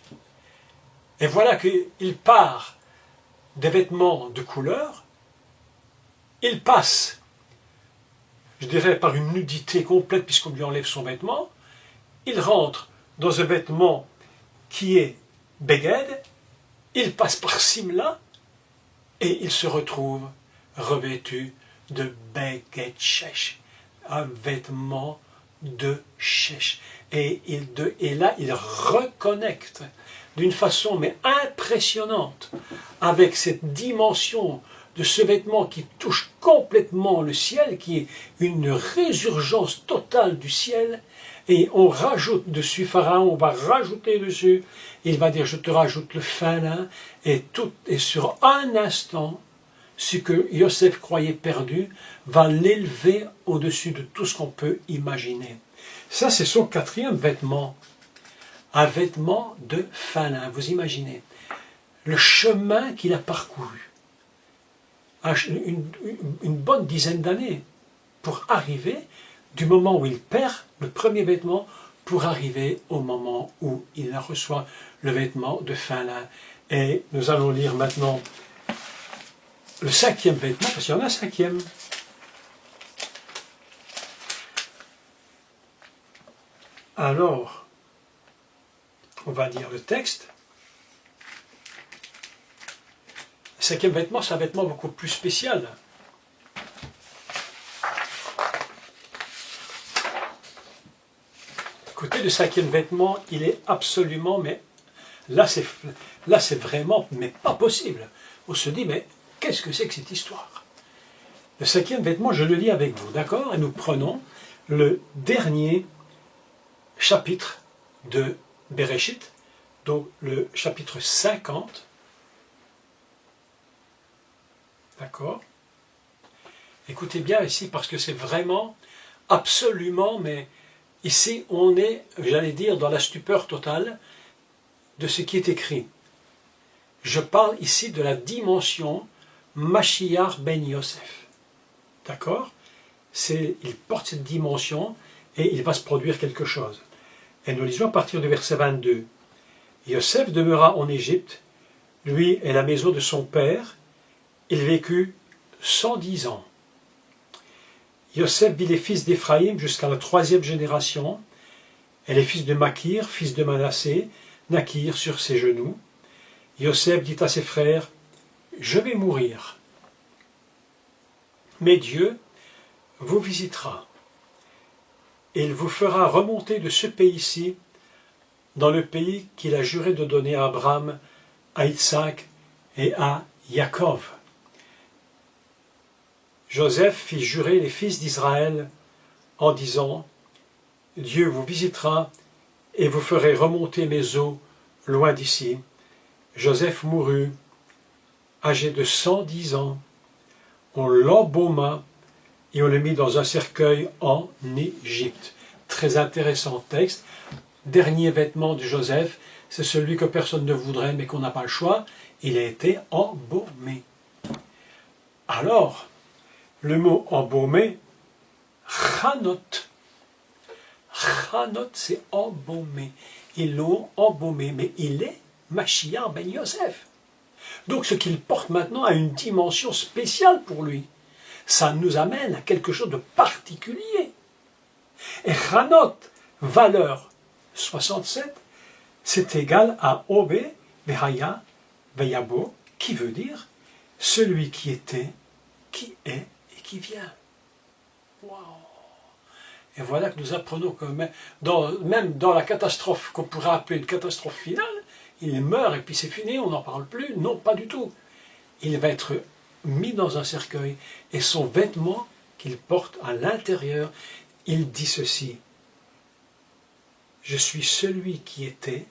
Et voilà qu'il part des vêtements de couleur. Il passe, je dirais, par une nudité complète puisqu'on lui enlève son vêtement. Il rentre dans un vêtement qui est beged. Il passe par Simla et il se retrouve revêtu de beged shesh, un vêtement de shesh. Et là, il reconnecte d'une façon mais impressionnante avec cette dimension de ce vêtement qui touche complètement le ciel, qui est une résurgence totale du ciel. Et on rajoute dessus, Pharaon, on va rajouter dessus, il va dire, je te rajoute le fin lin, et sur un instant, ce que Yosef croyait perdu, va l'élever au-dessus de tout ce qu'on peut imaginer. Ça, c'est son quatrième vêtement, un vêtement de fin lin. Vous imaginez le chemin qu'il a parcouru, une bonne dizaine d'années, pour arriver du moment où il perd le premier vêtement pour arriver au moment où il reçoit le vêtement de fin lin. Et nous allons lire maintenant le cinquième vêtement, parce qu'il y en a un cinquième. Alors, on va lire le texte. Le cinquième vêtement, c'est un vêtement beaucoup plus spécial. Écoutez, le cinquième vêtement, il est absolument, mais là c'est vraiment, mais pas possible. On se dit, mais qu'est-ce que c'est que cette histoire? Le cinquième vêtement, je le lis avec vous, d'accord? Et nous prenons le dernier chapitre de Bereshit, donc le chapitre 50, d'accord? Écoutez bien ici, parce que c'est vraiment, absolument, mais ici, on est, j'allais dire, dans la stupeur totale de ce qui est écrit. Je parle ici de la dimension Mashiach ben Yosef. D'accord? Il porte cette dimension et il va se produire quelque chose. Et nous lisons à partir du verset 22. Yosef demeura en Égypte, lui et la maison de son père. Il vécut 110 ans. Yosef vit les fils d'Éphraïm jusqu'à la 3e génération, et les fils de Makir, fils de Manassé, naquirent sur ses genoux. Yosef dit à ses frères, « Je vais mourir, mais Dieu vous visitera, et il vous fera remonter de ce pays-ci dans le pays qu'il a juré de donner à Abraham, à Isaac et à Yaakov. » Joseph fit jurer les fils d'Israël en disant, « Dieu vous visitera et vous ferez remonter mes eaux loin d'ici. » Joseph mourut, âgé de 110 ans. On l'embauma et on le mit dans un cercueil en Égypte. Très intéressant texte. Dernier vêtement de Joseph, c'est celui que personne ne voudrait mais qu'on n'a pas le choix. Il a été embaumé. Alors, le mot embaumé, chanot. Chanot, c'est embaumé. Ils l'ont embaumé, mais il est Mashiach ben Yosef. Donc ce qu'il porte maintenant a une dimension spéciale pour lui. Ça nous amène à quelque chose de particulier. Et chanot, valeur 67, c'est égal à Obé, Vehaya, Veyabo, qui veut dire celui qui était, qui est et qui vient. Waouh! Et voilà que nous apprenons que même dans la catastrophe qu'on pourrait appeler une catastrophe finale, il meurt et puis c'est fini, on n'en parle plus. Non, pas du tout. Il va être mis dans un cercueil et son vêtement qu'il porte à l'intérieur, il dit ceci: je suis celui qui était,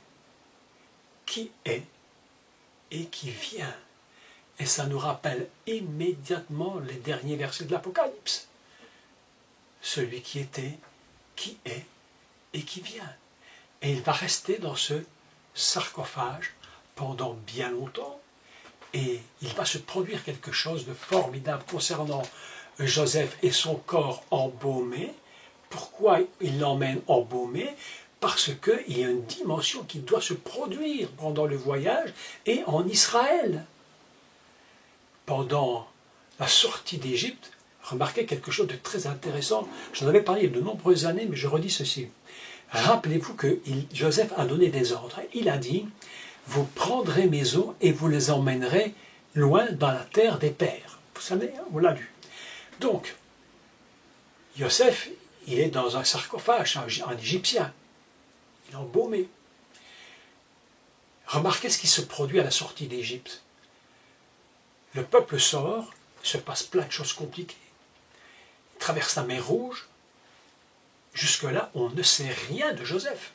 qui est et qui vient. Et ça nous rappelle immédiatement les derniers versets de l'Apocalypse. Celui qui était, qui est et qui vient. Et il va rester dans ce sarcophage pendant bien longtemps. Et il va se produire quelque chose de formidable concernant Joseph et son corps embaumé. Pourquoi il l'emmène embaumé? Parce qu'il y a une dimension qui doit se produire pendant le voyage et en Israël. Pendant la sortie d'Égypte, remarquez quelque chose de très intéressant. J'en avais parlé il y a de nombreuses années, mais je redis ceci. Rappelez-vous que Joseph a donné des ordres. Il a dit: vous prendrez mes os et vous les emmènerez loin dans la terre des pères. Vous savez, on l'a lu. Donc, Joseph, il est dans un sarcophage, un Égyptien. Il est embaumé. Remarquez ce qui se produit à la sortie d'Égypte. Le peuple sort, il se passe plein de choses compliquées. Il traverse la mer Rouge. Jusque-là, on ne sait rien de Joseph.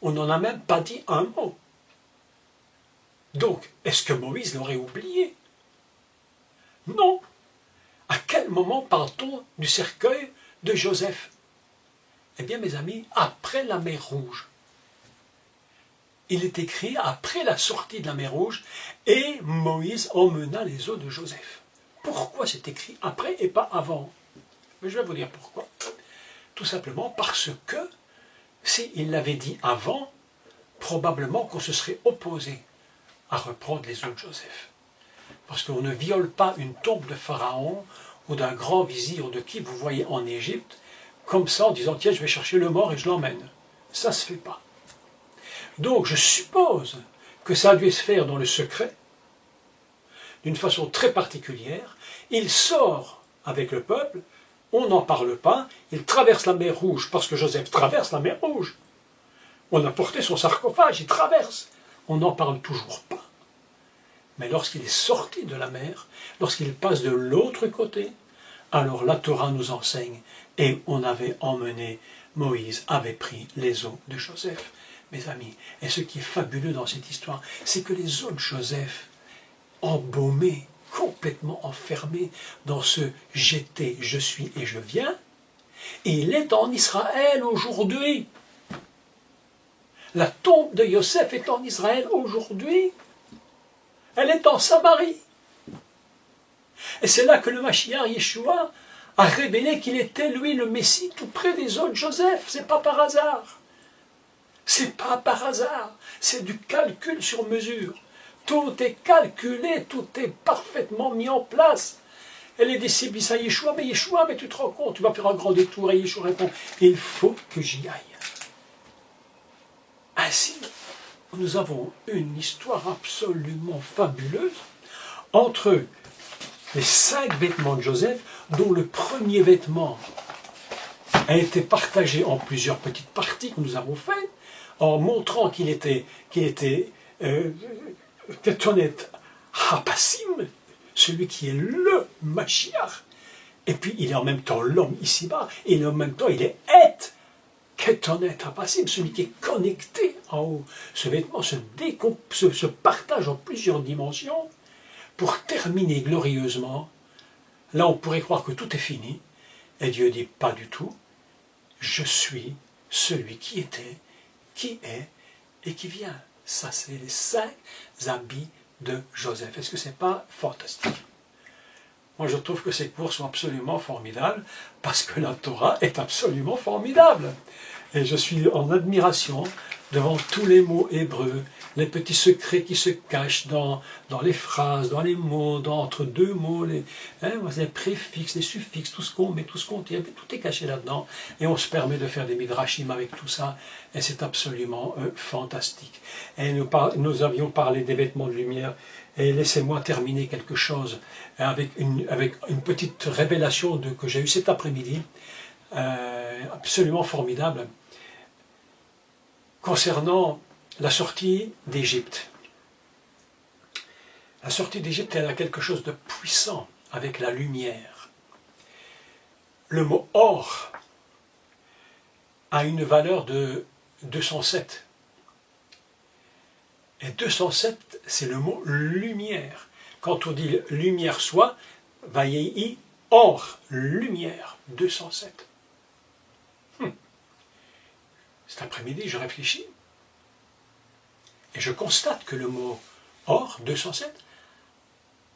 On n'en a même pas dit un mot. Donc, est-ce que Moïse l'aurait oublié? Non. À quel moment parle-t-on du cercueil de Joseph? Eh bien, mes amis, après la mer Rouge. Il est écrit après la sortie de la mer Rouge, et Moïse emmena les os de Joseph. Pourquoi c'est écrit après et pas avant? Mais je vais vous dire pourquoi. Tout simplement parce que, s'il l'avait dit avant, probablement qu'on se serait opposé à reprendre les os de Joseph. Parce qu'on ne viole pas une tombe de Pharaon ou d'un grand vizir ou de qui vous voyez en Égypte, comme ça en disant: tiens, je vais chercher le mort et je l'emmène. Ça ne se fait pas. Donc je suppose que ça a dû se faire dans le secret, d'une façon très particulière. Il sort avec le peuple, on n'en parle pas, il traverse la mer Rouge, parce que Joseph traverse la mer Rouge. On a porté son sarcophage, il traverse. On n'en parle toujours pas. Mais lorsqu'il est sorti de la mer, lorsqu'il passe de l'autre côté, alors la Torah nous enseigne, et on avait emmené, Moïse avait pris les os de Joseph. Mes amis, et ce qui est fabuleux dans cette histoire, c'est que les os de Joseph, embaumés, complètement enfermés dans ce « j'étais, je suis et je viens », et il est en Israël aujourd'hui. La tombe de Joseph est en Israël aujourd'hui. Elle est en Samarie. Et c'est là que le Mashiach Yeshua a révélé qu'il était, lui, le Messie, tout près des os de Joseph. C'est pas par hasard. C'est pas par hasard. C'est du calcul sur mesure. Tout est calculé, tout est parfaitement mis en place. Et les disciples disent à Yeshua, mais tu te rends compte, tu vas faire un grand détour. Et Yeshua répond: il faut que j'y aille. Ainsi, nous avons une histoire absolument fabuleuse entre les 5 vêtements de Joseph, dont le premier vêtement a été partagé en plusieurs petites parties que nous avons faites, en montrant qu'il était Ketonet Hapassim, celui qui est le Mashiach, et puis il est en même temps l'homme ici-bas, et en même temps il est Ketonet Hapassim, celui qui est connecté en haut. Ce vêtement se partage en plusieurs dimensions pour terminer glorieusement. Là on pourrait croire que tout est fini, et Dieu dit: pas du tout, je suis celui qui était, qui est et qui vient. Ça, c'est les 5 habits de Joseph. Est-ce que ce n'est pas fantastique? Moi, je trouve que ces cours sont absolument formidables, parce que la Torah est absolument formidable. Et je suis en admiration devant tous les mots hébreux, les petits secrets qui se cachent dans les phrases, dans les mots, entre deux mots, les préfixes, les suffixes, tout ce qu'on met, tout ce qu'on tient, tout est caché là-dedans. Et on se permet de faire des midrashim avec tout ça, et c'est absolument fantastique. Et nous avions parlé des vêtements de lumière, et laissez-moi terminer quelque chose avec une petite révélation que j'ai eue cet après-midi, absolument formidable, concernant la sortie d'Égypte. La sortie d'Égypte, elle a quelque chose de puissant avec la lumière. Le mot or a une valeur de 207. Et 207, c'est le mot lumière. Quand on dit lumière soit, vaillei or, lumière, 207. Cet après-midi, je réfléchis et je constate que le mot or, 207,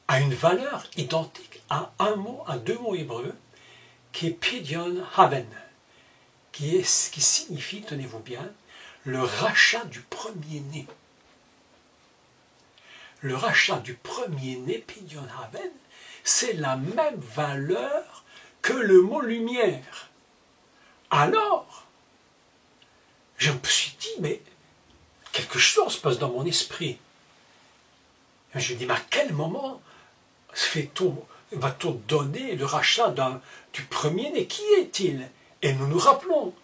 a une valeur identique à à deux mots hébreux, qui est Pidyon Haven, qui signifie, tenez-vous bien, le rachat du premier-né. Le rachat du premier-né, Pidyon Haven, c'est la même valeur que le mot lumière. Alors, je me suis dit, mais quelque chose se passe dans mon esprit. Et je me dis, mais à quel moment va-t-on donner le rachat du premier-né? Qui est-il? Et nous nous rappelons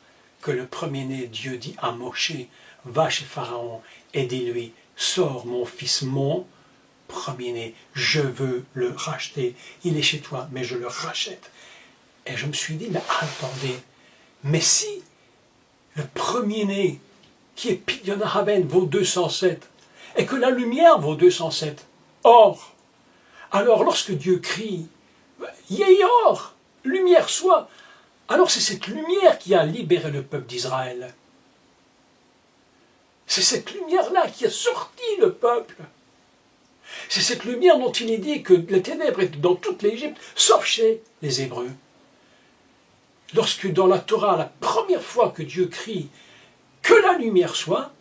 que le premier-né, Dieu dit à Moshe, va chez Pharaon et dis-lui, sors mon fils, mon premier-né, je veux le racheter. Il est chez toi, mais je le rachète. Et je me suis dit, mais attendez, mais si le premier-né, qui est Pidyon Haven, vaut 207, et que la lumière vaut 207, or, alors lorsque Dieu crie, Yéhor, lumière soit, alors c'est cette lumière qui a libéré le peuple d'Israël. C'est cette lumière-là qui a sorti le peuple. C'est cette lumière dont il est dit que les ténèbres étaient dans toute l'Égypte, sauf chez les Hébreux. Lorsque dans la Torah, la première fois que Dieu crie que la lumière soit,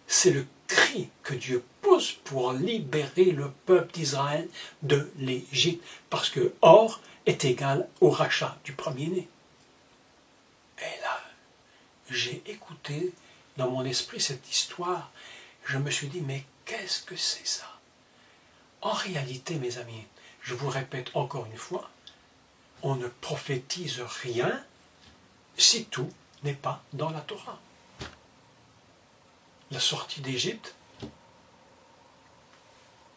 c'est le cri que Dieu pose pour libérer le peuple d'Israël de l'Égypte, parce que or est égal au rachat du premier-né. Et là, j'ai écouté dans mon esprit cette histoire, je me suis dit, mais qu'est-ce que c'est ça? En réalité, mes amis, je vous répète encore une fois, on ne prophétise rien si tout n'est pas dans la Torah. La sortie d'Égypte,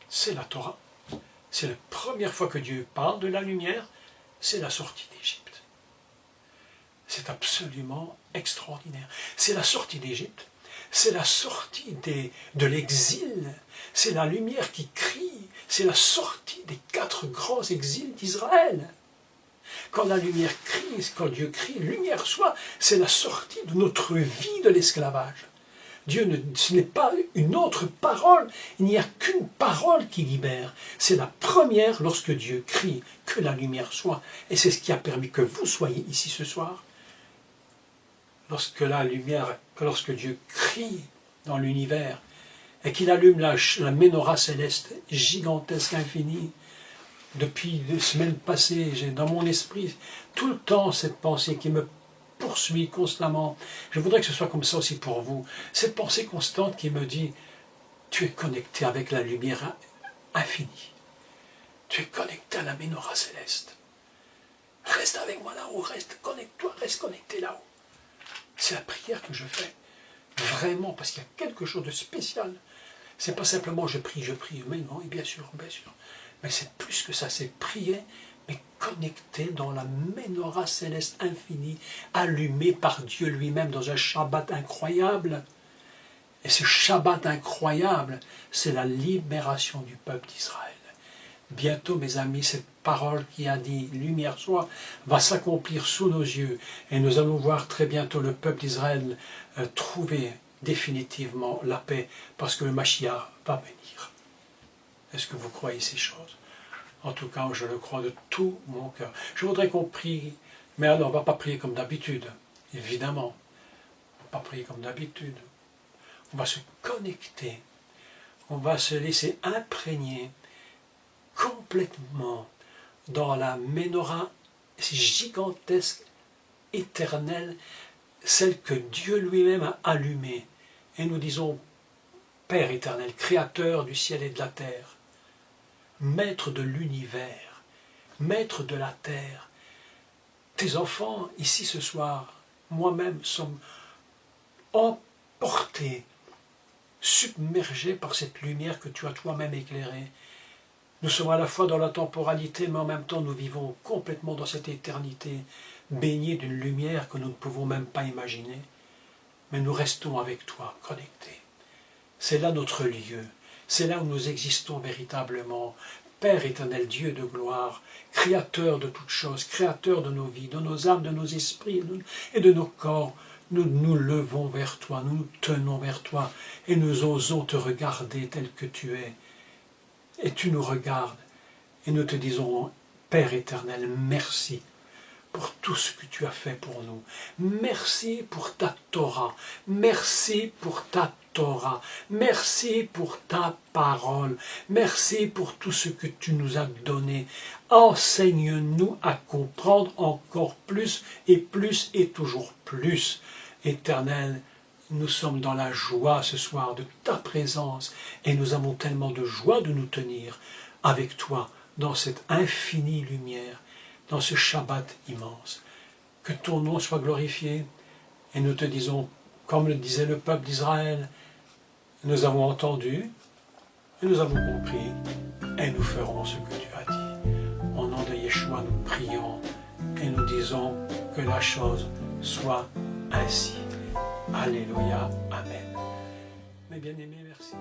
c'est la Torah. C'est la première fois que Dieu parle de la lumière, c'est la sortie d'Égypte. C'est absolument extraordinaire. C'est la sortie d'Égypte, c'est la sortie de l'exil, c'est la lumière qui crie, c'est la sortie des 4 grands exils d'Israël. Quand la lumière crie, quand Dieu crie, lumière soit, c'est la sortie de notre vie de l'esclavage. Ce n'est pas une autre parole, il n'y a qu'une parole qui libère. C'est la première lorsque Dieu crie que la lumière soit. Et c'est ce qui a permis que vous soyez ici ce soir. Lorsque Dieu crie dans l'univers et qu'il allume la menorah céleste gigantesque, infinie, depuis des semaines passées, j'ai dans mon esprit tout le temps cette pensée qui me poursuit constamment. Je voudrais que ce soit comme ça aussi pour vous. Cette pensée constante qui me dit, tu es connecté avec la lumière infinie. Tu es connecté à la menorah céleste. Reste avec moi là-haut, connecte-toi, reste connecté là-haut. C'est la prière que je fais. Vraiment, parce qu'il y a quelque chose de spécial. C'est pas simplement je prie, mais non, et bien sûr. Mais c'est plus que ça, c'est prier, mais connecté dans la menorah céleste infinie, allumée par Dieu lui-même dans un Shabbat incroyable. Et ce Shabbat incroyable, c'est la libération du peuple d'Israël. Bientôt, mes amis, cette parole qui a dit « Lumière soit » va s'accomplir sous nos yeux. Et nous allons voir très bientôt le peuple d'Israël trouver définitivement la paix, parce que le Mashiach va venir. Est-ce que vous croyez ces choses? En tout cas, je le crois de tout mon cœur. Je voudrais qu'on prie, mais alors on ne va pas prier comme d'habitude, évidemment. On ne va pas prier comme d'habitude. On va se connecter, on va se laisser imprégner complètement dans la menorah gigantesque, éternelle, celle que Dieu lui-même a allumée. Et nous disons, Père éternel, Créateur du ciel et de la terre, Maître de l'univers, Maître de la terre, tes enfants ici ce soir, moi-même, sommes portés, submergés par cette lumière que tu as toi-même éclairée. Nous sommes à la fois dans la temporalité, mais en même temps nous vivons complètement dans cette éternité, baignés d'une lumière que nous ne pouvons même pas imaginer. Mais nous restons avec toi, connectés. C'est là notre lieu, c'est là où nous existons véritablement. Père éternel, Dieu de gloire, Créateur de toutes choses, Créateur de nos vies, de nos âmes, de nos esprits et de nos corps, nous nous levons vers toi, nous nous tenons vers toi et nous osons te regarder tel que tu es. Et tu nous regardes et nous te disons, Père éternel, merci pour tout ce que tu as fait pour nous. Merci pour ta Torah. Merci pour ta Torah. Merci pour ta parole. Merci pour tout ce que tu nous as donné. Enseigne-nous à comprendre encore plus et toujours plus. Éternel, nous sommes dans la joie ce soir de ta présence et nous avons tellement de joie de nous tenir avec toi dans cette infinie lumière, dans ce Shabbat immense. Que ton nom soit glorifié et nous te disons, comme le disait le peuple d'Israël, nous avons entendu et nous avons compris et nous ferons ce que tu as dit. Au nom de Yeshua, nous prions et nous disons que la chose soit ainsi. Alléluia, Amen. Mes bien-aimés, merci.